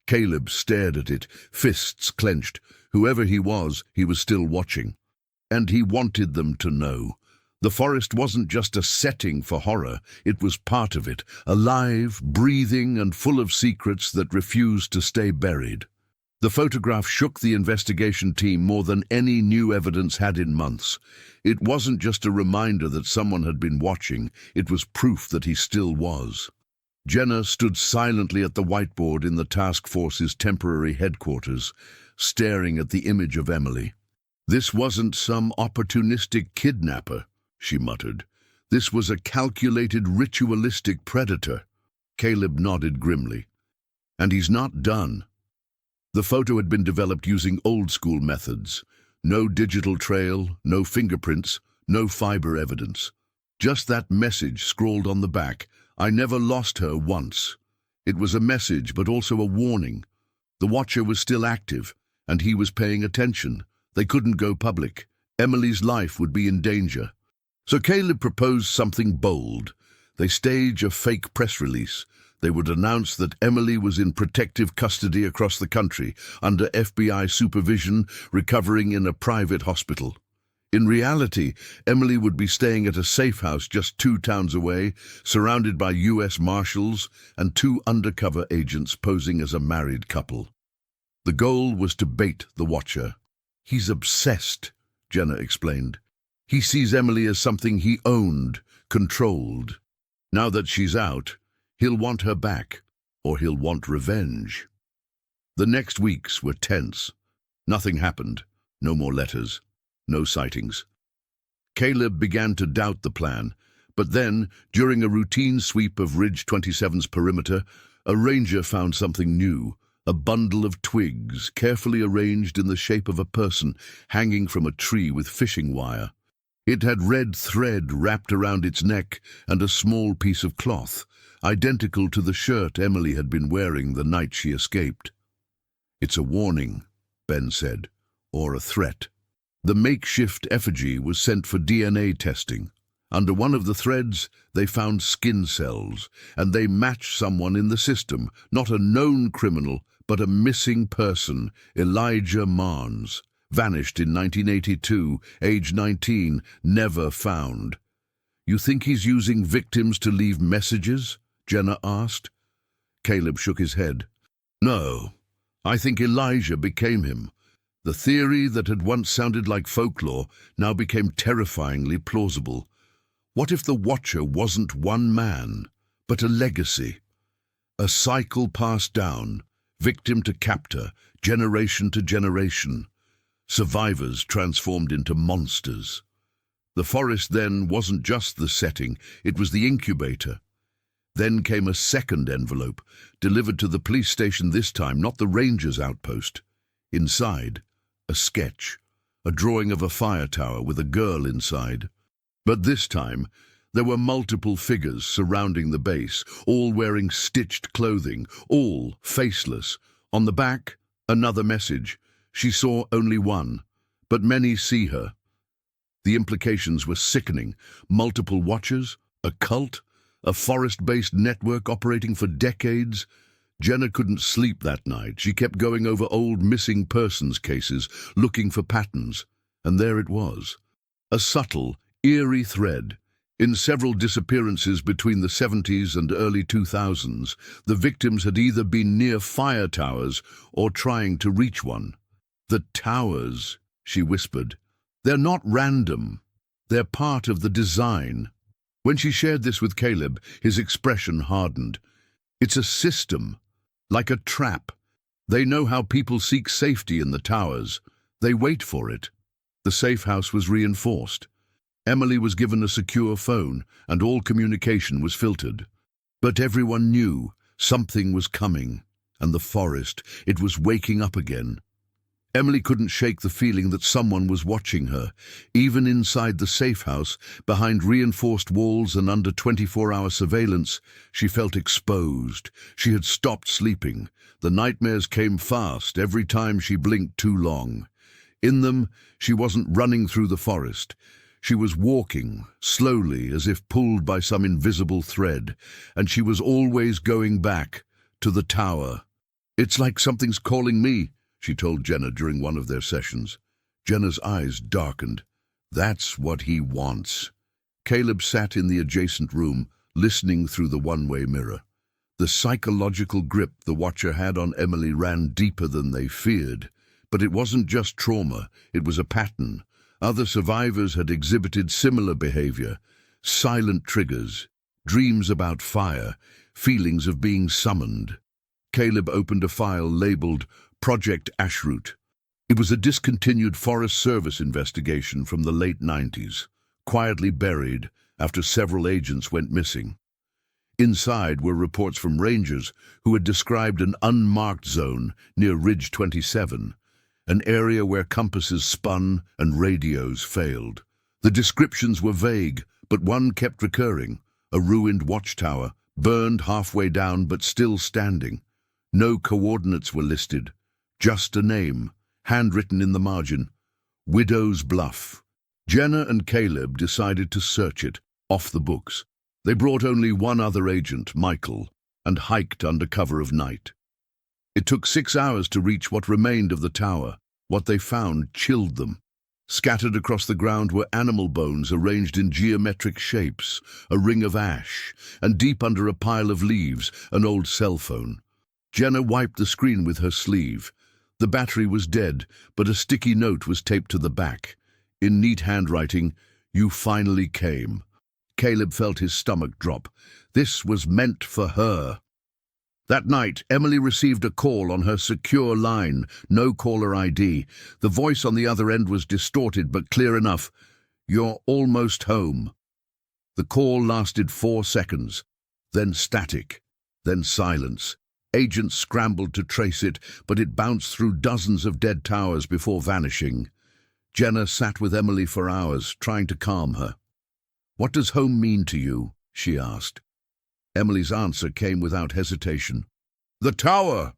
Caleb stared at it, fists clenched. Whoever he was still watching. And he wanted them to know. The forest wasn't just a setting for horror, it was part of it, alive, breathing, and full of secrets that refused to stay buried. The photograph shook the investigation team more than any new evidence had in months. It wasn't just a reminder that someone had been watching, it was proof that he still was. Jenna stood silently at the whiteboard in the task force's temporary headquarters, staring at the image of Emily. "This wasn't some opportunistic kidnapper," she muttered. "This was a calculated, ritualistic predator." Caleb nodded grimly. "And he's not done." The photo had been developed using old-school methods. No digital trail, no fingerprints, no fiber evidence. Just that message scrawled on the back, "I never lost her once." It was a message, but also a warning. The Watcher was still active, and he was paying attention. They couldn't go public. Emily's life would be in danger. So Caleb proposed something bold. They stage a fake press release. They would announce that Emily was in protective custody across the country, under FBI supervision, recovering in a private hospital. In reality, Emily would be staying at a safe house just 2 towns away, surrounded by U.S. Marshals and 2 undercover agents posing as a married couple. The goal was to bait the Watcher. "He's obsessed," Jenna explained. "He sees Emily as something he owned, controlled. Now that she's out, he'll want her back, or he'll want revenge." The next weeks were tense. Nothing happened. No more letters. No sightings. Caleb began to doubt the plan, but then, during a routine sweep of Ridge 27's perimeter, a ranger found something new. A bundle of twigs, carefully arranged in the shape of a person, hanging from a tree with fishing wire. It had red thread wrapped around its neck and a small piece of cloth, identical to the shirt Emily had been wearing the night she escaped. "It's a warning," Ben said, "or a threat." The makeshift effigy was sent for DNA testing. Under one of the threads, they found skin cells, and they matched someone in the system, not a known criminal, but a missing person, Elijah Marnes, vanished in 1982, age 19, never found. "You think he's using victims to leave messages?" Jenna asked. Caleb shook his head. "No, I think Elijah became him. The theory that had once sounded like folklore now became terrifyingly plausible. What if the Watcher wasn't one man, but a legacy? A cycle passed down, victim to captor, generation to generation. Survivors transformed into monsters. The forest then wasn't just the setting, it was the incubator. Then came a second envelope, delivered to the police station this time, not the ranger's outpost. Inside, a sketch, a drawing of a fire tower with a girl inside. But this time, there were multiple figures surrounding the base, all wearing stitched clothing, all faceless. On the back, another message. She saw only one, but many see her. The implications were sickening. Multiple watchers, a cult, a forest-based network operating for decades. Jenna couldn't sleep that night. She kept going over old missing persons cases, looking for patterns. And there it was. A subtle, eerie thread. In several disappearances between the 70s and early 2000s, the victims had either been near fire towers or trying to reach one. "The towers," she whispered. "They're not random. They're part of the design." When she shared this with Caleb, his expression hardened. "It's a system, like a trap. They know how people seek safety in the towers. They wait for it." The safe house was reinforced. Emily was given a secure phone, and all communication was filtered. But everyone knew something was coming, and the forest, it was waking up again. Emily couldn't shake the feeling that someone was watching her, even inside the safe house, behind reinforced walls and under 24-hour surveillance. She felt exposed. She had stopped sleeping. The nightmares came fast every time she blinked too long. In them, she wasn't running through the forest. She was walking, slowly, as if pulled by some invisible thread, and she was always going back to the tower. "It's like something's calling me," she told Jenna during one of their sessions. Jenna's eyes darkened. "That's what he wants." Caleb sat in the adjacent room, listening through the one-way mirror. The psychological grip the watcher had on Emily ran deeper than they feared. But it wasn't just trauma, it was a pattern. Other survivors had exhibited similar behavior. Silent triggers, dreams about fire, feelings of being summoned. Caleb opened a file labeled Project Ashroot. It was a discontinued Forest Service investigation from the late 90s, quietly buried after several agents went missing. Inside were reports from rangers who had described an unmarked zone near Ridge 27, an area where compasses spun and radios failed. The descriptions were vague, but one kept recurring: a ruined watchtower, burned halfway down but still standing. No coordinates were listed, just a name, handwritten in the margin: Widow's Bluff. Jenna and Caleb decided to search it, off the books. They brought only one other agent, Michael, and hiked under cover of night. It took 6 hours to reach what remained of the tower. What they found chilled them. Scattered across the ground were animal bones arranged in geometric shapes, a ring of ash, and deep under a pile of leaves, an old cell phone. Jenna wiped the screen with her sleeve. The battery was dead, but a sticky note was taped to the back. In neat handwriting, "You finally came." Caleb felt his stomach drop. This was meant for her. That night, Emily received a call on her secure line, no caller ID. The voice on the other end was distorted but clear enough. "You're almost home." The call lasted 4 seconds, then static, then silence. Agents scrambled to trace it, but it bounced through dozens of dead towers before vanishing. Jenna sat with Emily for hours, trying to calm her. "What does home mean to you?" she asked. Emily's answer came without hesitation: "The tower!"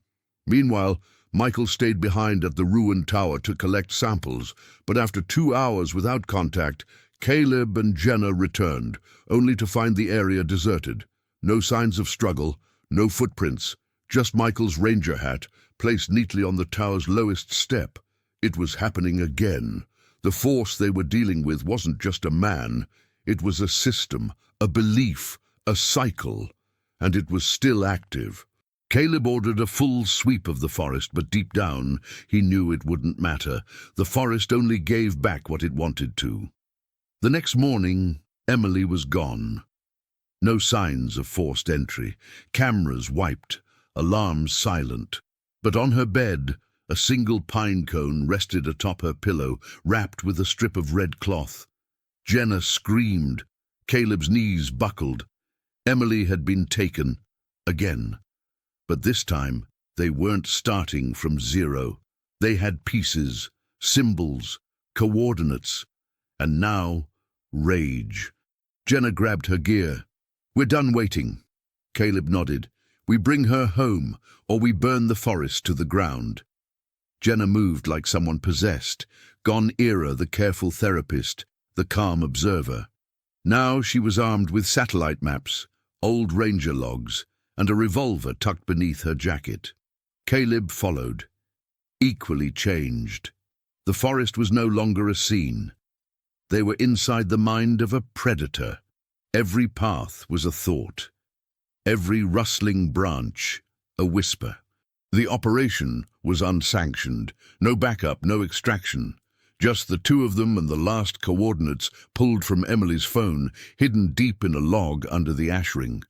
Meanwhile, Michael stayed behind at the ruined tower to collect samples, but after 2 hours without contact, Caleb and Jenna returned, only to find the area deserted. No signs of struggle, no footprints, just Michael's ranger hat, placed neatly on the tower's lowest step. It was happening again. The force they were dealing with wasn't just a man, it was a system, a belief, a cycle, and it was still active. Caleb ordered a full sweep of the forest, but deep down, he knew it wouldn't matter. The forest only gave back what it wanted to. The next morning, Emily was gone. No signs of forced entry. Cameras wiped, alarms silent. But on her bed, a single pine cone rested atop her pillow, wrapped with a strip of red cloth. Jenna screamed. Caleb's knees buckled. Emily had been taken, again. But this time, they weren't starting from zero. They had pieces, symbols, coordinates, and now, rage. Jenna grabbed her gear. "We're done waiting." Caleb nodded. "We bring her home, or we burn the forest to the ground." Jenna moved like someone possessed. Gone era, the careful therapist. the calm observer. Now she was armed with satellite maps, old ranger logs, and a revolver tucked beneath her jacket. Caleb followed, equally changed. The forest was no longer a scene. They were inside the mind of a predator. Every path was a thought. Every rustling branch, a whisper. The operation was unsanctioned. No backup, no extraction. Just the two of them and the last coordinates pulled from Emily's phone, hidden deep in a log under the ash ring.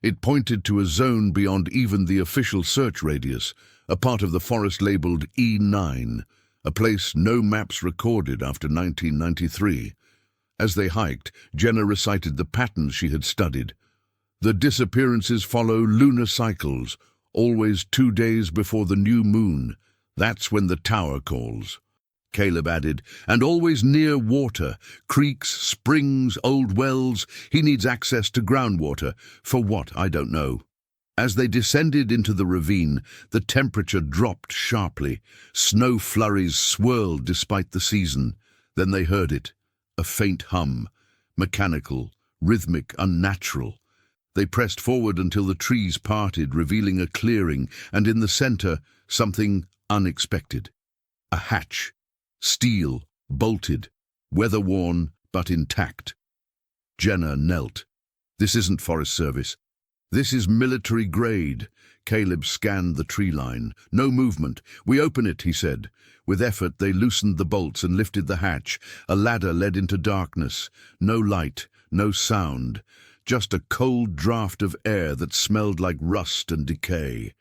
It pointed to a zone beyond even the official search radius, a part of the forest labeled E9, a place no maps recorded after 1993. As they hiked, Jenna recited the patterns she had studied. The disappearances follow lunar cycles, always 2 days before the new moon. That's when the tower calls. Caleb added, and always near water, creeks, springs, old wells. He needs access to groundwater. For what, I don't know. As they descended into the ravine, the temperature dropped sharply. Snow flurries swirled despite the season. Then they heard it, a faint hum, mechanical, rhythmic, unnatural. They pressed forward until the trees parted, revealing a clearing, and in the center, something unexpected. A hatch. Steel, bolted, weather-worn, but intact. Jenna knelt. This isn't Forest Service. This is military grade. Caleb scanned the tree line. No movement. We open it, he said. With effort, they loosened the bolts and lifted the hatch. A ladder led into darkness. No light, no sound. Just a cold draft of air that smelled like rust and decay.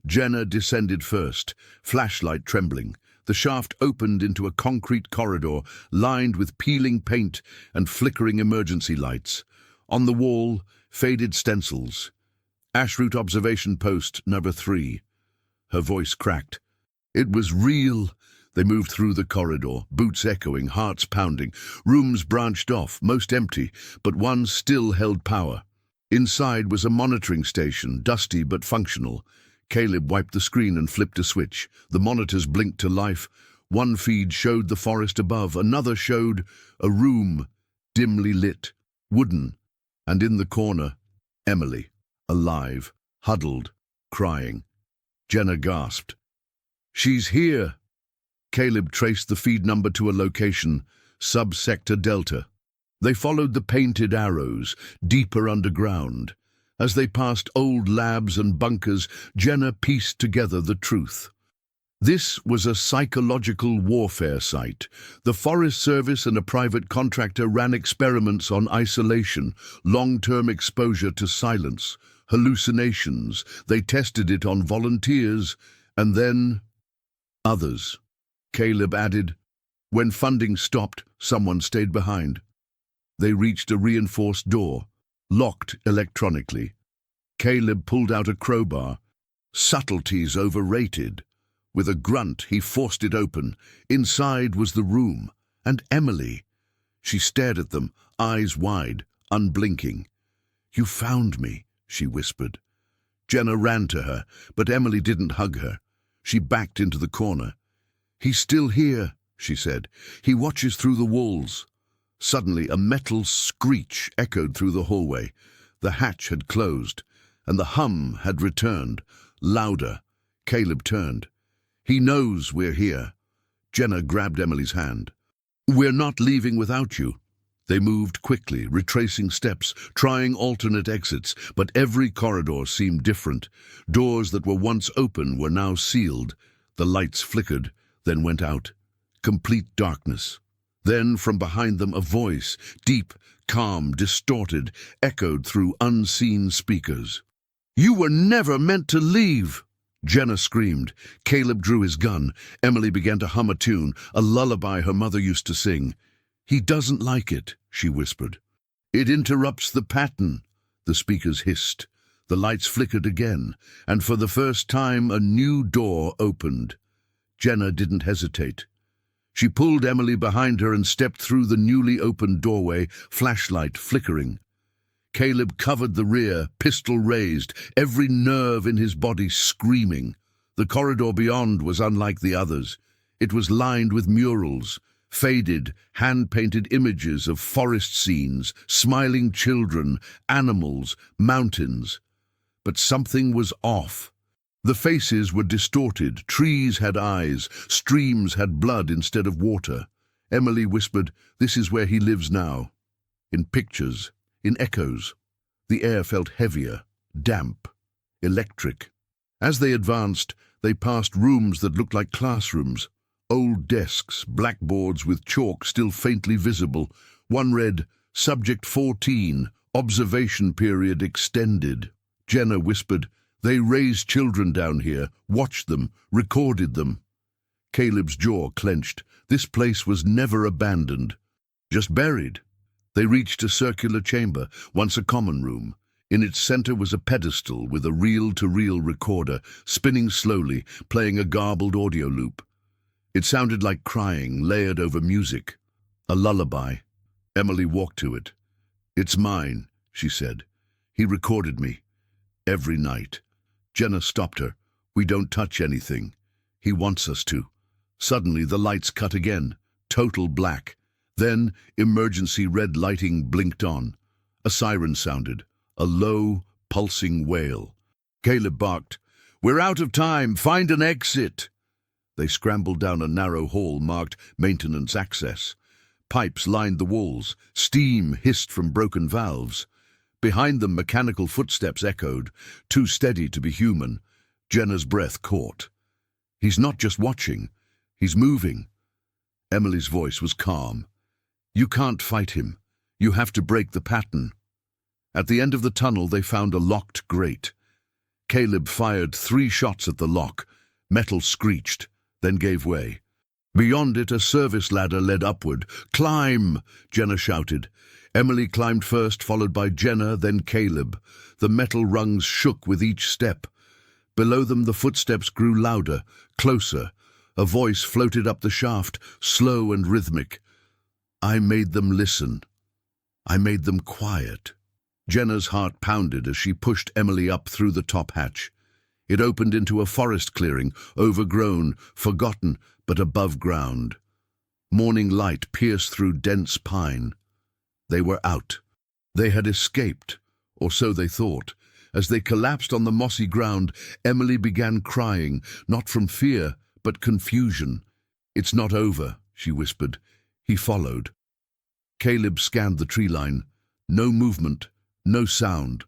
Jenna descended first, flashlight trembling. The shaft opened into a concrete corridor lined with peeling paint and flickering emergency lights. On the wall, faded stencils. Ashroot Observation Post number 3. Her voice cracked. It was real. They moved through the corridor, boots echoing, hearts pounding. Rooms branched off, most empty, but one still held power. Inside was a monitoring station, dusty but functional. Caleb wiped the screen and flipped a switch. The monitors blinked to life. One feed showed the forest above, another showed a room, dimly lit, wooden, and in the corner, Emily, alive, huddled, crying. Jenna gasped. She's here. Caleb traced the feed number to a location, Subsector Delta. They followed the painted arrows, deeper underground. As they passed old labs and bunkers, Jenna pieced together the truth. This was a psychological warfare site. The Forest Service and a private contractor ran experiments on isolation, long-term exposure to silence, hallucinations. They tested it on volunteers, and then others. Caleb added, when funding stopped, someone stayed behind. They reached a reinforced door, locked electronically. Caleb pulled out a crowbar. Subtleties overrated. With a grunt, he forced it open. Inside was the room, and Emily. She stared at them, eyes wide, unblinking. You found me, she whispered. Jenna ran to her, but Emily didn't hug her. She backed into the corner. He's still here, she said. He watches through the walls. Suddenly, a metal screech echoed through the hallway. The hatch had closed, and the hum had returned, louder. Caleb turned. He knows we're here. Jenna grabbed Emily's hand. We're not leaving without you. They moved quickly, retracing steps, trying alternate exits, but every corridor seemed different. Doors that were once open were now sealed. The lights flickered, then went out. Complete darkness. Then, from behind them, a voice, deep, calm, distorted, echoed through unseen speakers. You were never meant to leave! Jenna screamed. Caleb drew his gun. Emily began to hum a tune, a lullaby her mother used to sing. He doesn't like it, she whispered. It interrupts the pattern, the speakers hissed. The lights flickered again, and for the first time a new door opened. Jenna didn't hesitate. She pulled Emily behind her and stepped through the newly opened doorway, flashlight flickering. Caleb covered the rear, pistol raised, every nerve in his body screaming. The corridor beyond was unlike the others. It was lined with murals, Faded, hand-painted images of forest scenes, smiling children, animals, mountains. But something was off. The faces were distorted, trees had eyes, streams had blood instead of water. Emily whispered, "This is where he lives now." In pictures, in echoes. The air felt heavier, damp, electric. As they advanced, they passed rooms that looked like classrooms. Old desks, blackboards with chalk still faintly visible. One read, "Subject 14, observation period extended." Jenna whispered, "They raised children down here, watched them, recorded them." Caleb's jaw clenched. This place was never abandoned, just buried. They reached a circular chamber, once a common room. In its center was a pedestal with a reel-to-reel recorder, spinning slowly, playing a garbled audio loop. It sounded like crying, layered over music. A lullaby. Emily walked to it. "It's mine," she said. "He recorded me. Every night." Jenna stopped her. "We don't touch anything. He wants us to." Suddenly the lights cut again. Total black. Then emergency red lighting blinked on. A siren sounded. A low, pulsing wail. Caleb barked, "We're out of time. Find an exit." They scrambled down a narrow hall marked Maintenance Access. Pipes lined the walls. Steam hissed from broken valves. Behind them, mechanical footsteps echoed, too steady to be human. Jenna's breath caught. "He's not just watching. He's moving." Emily's voice was calm. "You can't fight him. You have to break the pattern." At the end of the tunnel, they found a locked grate. Caleb fired 3 shots at the lock. Metal screeched, then gave way. Beyond it, a service ladder led upward. "Climb!" Jenna shouted. Emily climbed first, followed by Jenna, then Caleb. The metal rungs shook with each step. Below them, the footsteps grew louder, closer. A voice floated up the shaft, slow and rhythmic. "I made them listen. I made them quiet." Jenna's heart pounded as she pushed Emily up through the top hatch. It opened into a forest clearing, overgrown, forgotten, but above ground. Morning light pierced through dense pine. They were out. They had escaped, or so they thought. As they collapsed on the mossy ground, Emily began crying, not from fear, but confusion. "It's not over," she whispered. He followed. Caleb scanned the tree line. No movement. No sound.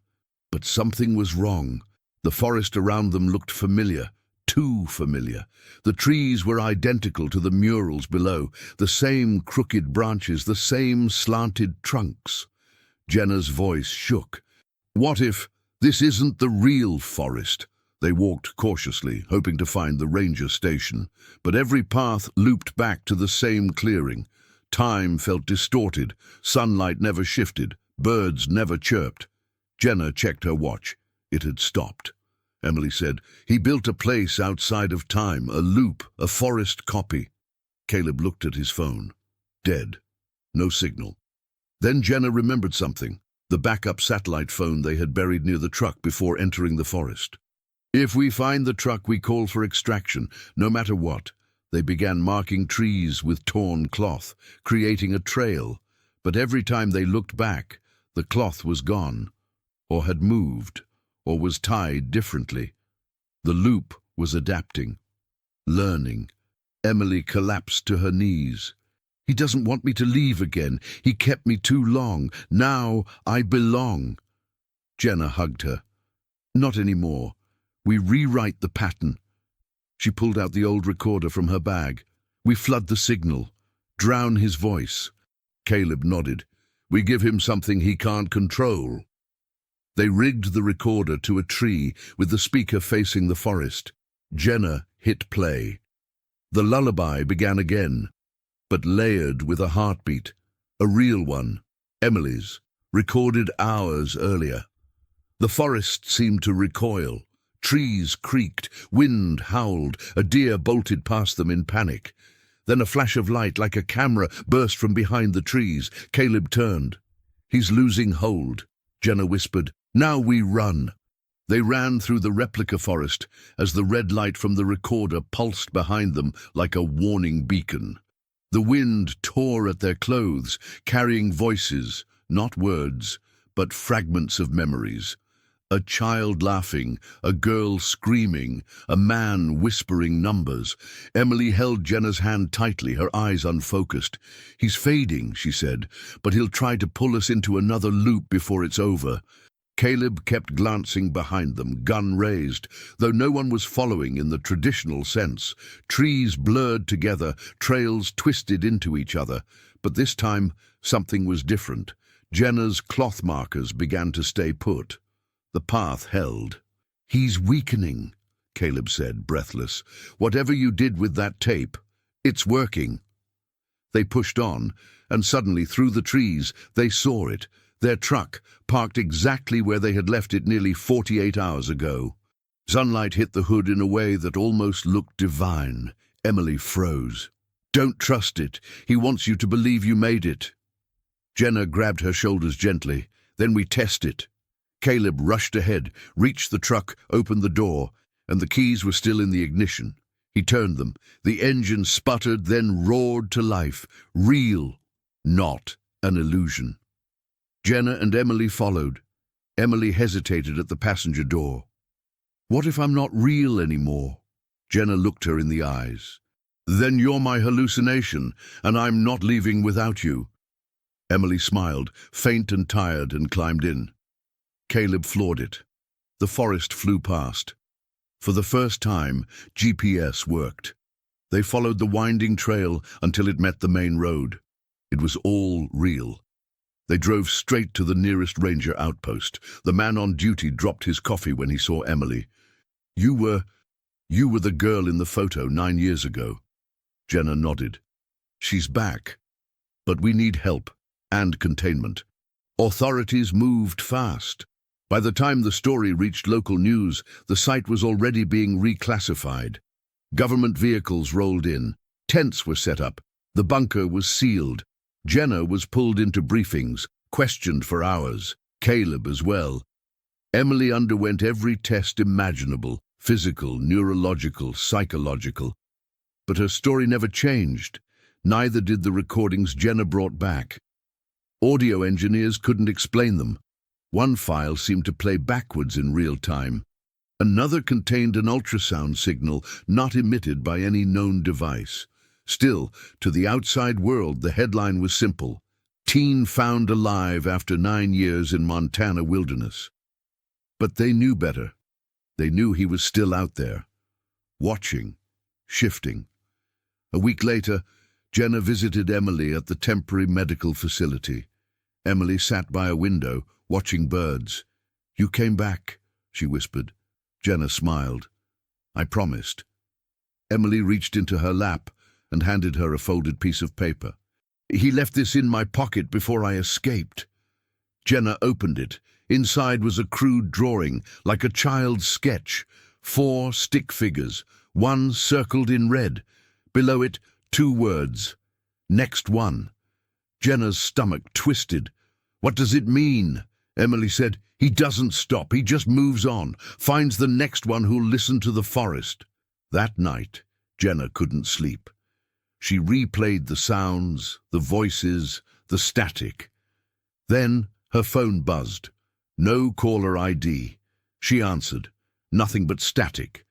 But something was wrong. The forest around them looked familiar, too familiar. The trees were identical to the murals below, the same crooked branches, the same slanted trunks. Jenna's voice shook. "What if this isn't the real forest?" They walked cautiously, hoping to find the ranger station, but every path looped back to the same clearing. Time felt distorted, sunlight never shifted. Birds never chirped. Jenna checked her watch. It had stopped. Emily said, "He built a place outside of time, a loop, a forest copy." Caleb looked at his phone. Dead. No signal. Then Jenna remembered something. The backup satellite phone they had buried near the truck before entering the forest. "If we find the truck, we call for extraction, no matter what." They began marking trees with torn cloth, creating a trail. But every time they looked back, the cloth was gone, or had moved, or was tied differently. The loop was adapting, learning. Emily collapsed to her knees. "He doesn't want me to leave again. He kept me too long. Now I belong." Jenna hugged her. "Not anymore. We rewrite the pattern." She pulled out the old recorder from her bag. "We flood the signal, drown his voice." Caleb nodded. "We give him something he can't control." They rigged the recorder to a tree with the speaker facing the forest. Jenna hit play. The lullaby began again, but layered with a heartbeat, a real one, Emily's, recorded hours earlier. The forest seemed to recoil. Trees creaked, wind howled, a deer bolted past them in panic. Then a flash of light like a camera burst from behind the trees. Caleb turned. "He's losing hold," Jenna whispered. "Now we run." They ran through the replica forest as the red light from the recorder pulsed behind them like a warning beacon. The wind tore at their clothes, carrying voices, not words, but fragments of memories. A child laughing, a girl screaming, a man whispering numbers. Emily held Jenna's hand tightly, her eyes unfocused. "He's fading," she said, "but he'll try to pull us into another loop before it's over." Caleb kept glancing behind them, gun raised, though no one was following in the traditional sense. Trees blurred together, trails twisted into each other. But this time, something was different. Jenna's cloth markers began to stay put. The path held. "He's weakening," Caleb said, breathless. "Whatever you did with that tape, it's working." They pushed on, and suddenly, through the trees, they saw it. Their truck, parked exactly where they had left it nearly 48 hours ago. Sunlight hit the hood in a way that almost looked divine. Emily froze. "Don't trust it. He wants you to believe you made it." Jenna grabbed her shoulders gently. "Then we test it." Caleb rushed ahead, reached the truck, opened the door, and the keys were still in the ignition. He turned them. The engine sputtered, then roared to life. Real, not an illusion. Jenna and Emily followed. Emily hesitated at the passenger door. "What if I'm not real anymore?" Jenna looked her in the eyes. "Then you're my hallucination, and I'm not leaving without you." Emily smiled, faint and tired, and climbed in. Caleb floored it. The forest flew past. For the first time, GPS worked. They followed the winding trail until it met the main road. It was all real. They drove straight to the nearest ranger outpost. The man on duty dropped his coffee when he saw Emily. You were the girl in the photo 9 years ago." Jenna nodded. "She's back. But we need help and containment." Authorities moved fast. By the time the story reached local news, the site was already being reclassified. Government vehicles rolled in. Tents were set up. The bunker was sealed. Jenna was pulled into briefings, questioned for hours. Caleb as well. Emily underwent every test imaginable, physical, neurological, psychological. But her story never changed. Neither did the recordings Jenna brought back. Audio engineers couldn't explain them. One file seemed to play backwards in real time. Another contained an ultrasound signal not emitted by any known device. Still, to the outside world, the headline was simple: "Teen found alive after 9 years in Montana wilderness." But they knew better. They knew he was still out there, watching, shifting. A week later, Jenna visited Emily at the temporary medical facility. Emily sat by a window, watching birds. "You came back," she whispered. Jenna smiled. "I promised." Emily reached into her lap and handed her a folded piece of paper. "He left this in my pocket before I escaped." Jenna opened it. Inside was a crude drawing, like a child's sketch. 4 stick figures, one circled in red. Below it, 2 words: "Next one." Jenna's stomach twisted. "What does it mean?" Emily said. "He doesn't stop. He just moves on, finds the next one who'll listen to the forest." That night, Jenna couldn't sleep. She replayed the sounds, the voices, the static. Then her phone buzzed. No caller ID. She answered. Nothing but static.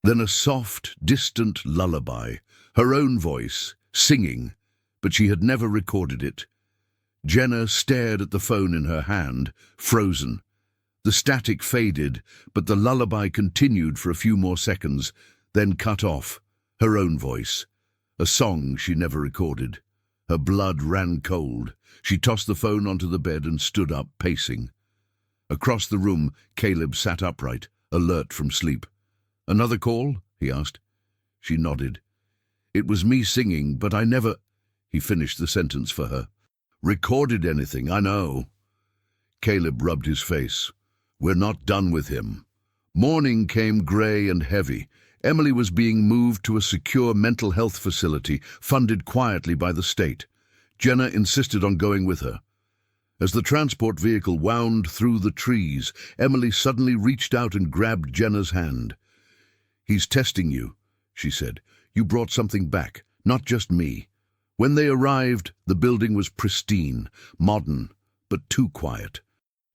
Then a soft, distant lullaby. Her own voice, singing, but she had never recorded it. Jenna stared at the phone in her hand, frozen. The static faded, but the lullaby continued for a few more seconds, then cut off. Her own voice. A song she never recorded. Her blood ran cold. She tossed the phone onto the bed and stood up, pacing. Across the room, Caleb sat upright, alert from sleep. "Another call?" he asked. She nodded. "It was me singing, but I never—" He finished the sentence for her. "Recorded anything, I know." Caleb rubbed his face. "We're not done with him." Morning came grey and heavy. Emily was being moved to a secure mental health facility, funded quietly by the state. Jenna insisted on going with her. As the transport vehicle wound through the trees, Emily suddenly reached out and grabbed Jenna's hand. "He's testing you," she said. "You brought something back, not just me. When they arrived, the building was pristine, modern, but too quiet.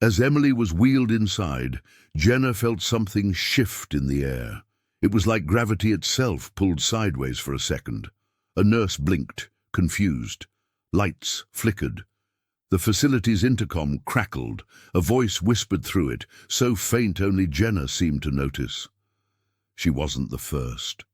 As Emily was wheeled inside, Jenna felt something shift in the air. It was like gravity itself pulled sideways for a second. A nurse blinked, confused. Lights flickered. The facility's intercom crackled. A voice whispered through it, so faint only Jenna seemed to notice. She wasn't the first.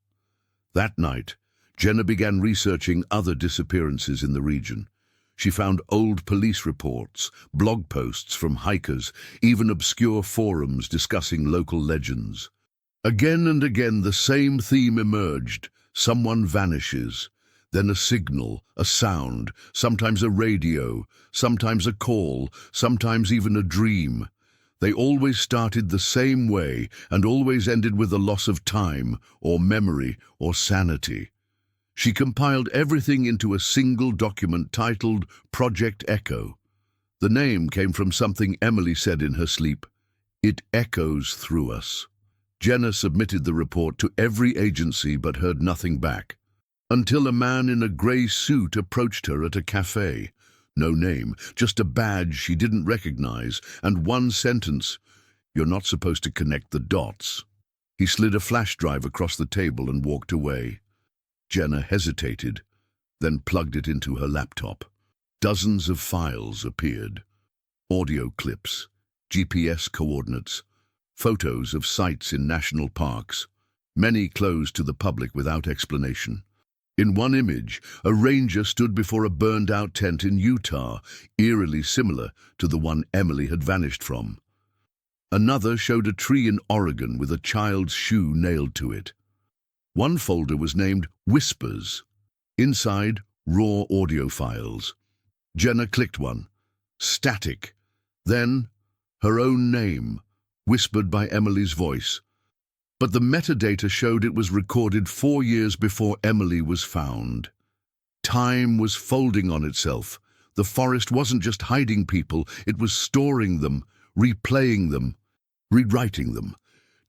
That night, Jenna began researching other disappearances in the region. She found old police reports, blog posts from hikers, even obscure forums discussing local legends. Again and again the same theme emerged. Someone vanishes. Then a signal, a sound, sometimes a radio, sometimes a call, sometimes even a dream. They always started the same way and always ended with a loss of time, or memory, or sanity. She compiled everything into a single document titled Project Echo. The name came from something Emily said in her sleep. It echoes through us. Jenna submitted the report to every agency but heard nothing back. Until a man in a grey suit approached her at a cafe. No name, just a badge she didn't recognize, and one sentence, "You're not supposed to connect the dots." He slid a flash drive across the table and walked away. Jenna hesitated, then plugged it into her laptop. Dozens of files appeared. Audio clips, GPS coordinates, photos of sites in national parks, many closed to the public without explanation. In one image, a ranger stood before a burned-out tent in Utah, eerily similar to the one Emily had vanished from. Another showed a tree in Oregon with a child's shoe nailed to it. One folder was named Whispers. Inside, raw audio files. Jenna clicked one. Static. Then, her own name, whispered by Emily's voice. But the metadata showed it was recorded 4 years before Emily was found. Time was folding on itself. The forest wasn't just hiding people, it was storing them, replaying them, rewriting them.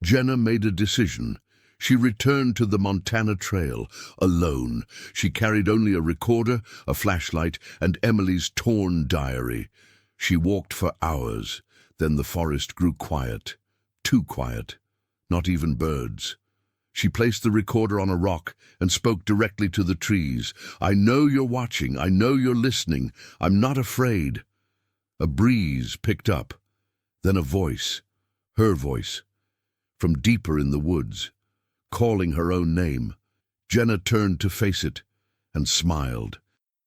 Jenna made a decision. She returned to the Montana Trail, alone. She carried only a recorder, a flashlight, and Emily's torn diary. She walked for hours. Then the forest grew quiet. Too quiet. Not even birds. She placed the recorder on a rock and spoke directly to the trees. "I know you're watching. I know you're listening. I'm not afraid." A breeze picked up. Then a voice, her voice, from deeper in the woods, calling her own name. Jenna turned to face it and smiled.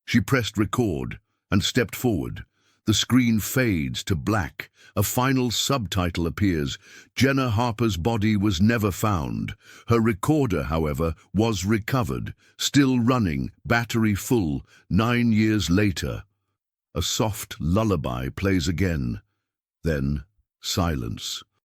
She pressed record and stepped forward. The screen fades to black. A final subtitle appears. Jenna Harper's body was never found. Her recorder, however, was recovered, still running, battery full, 9 years later. A soft lullaby plays again. Then silence.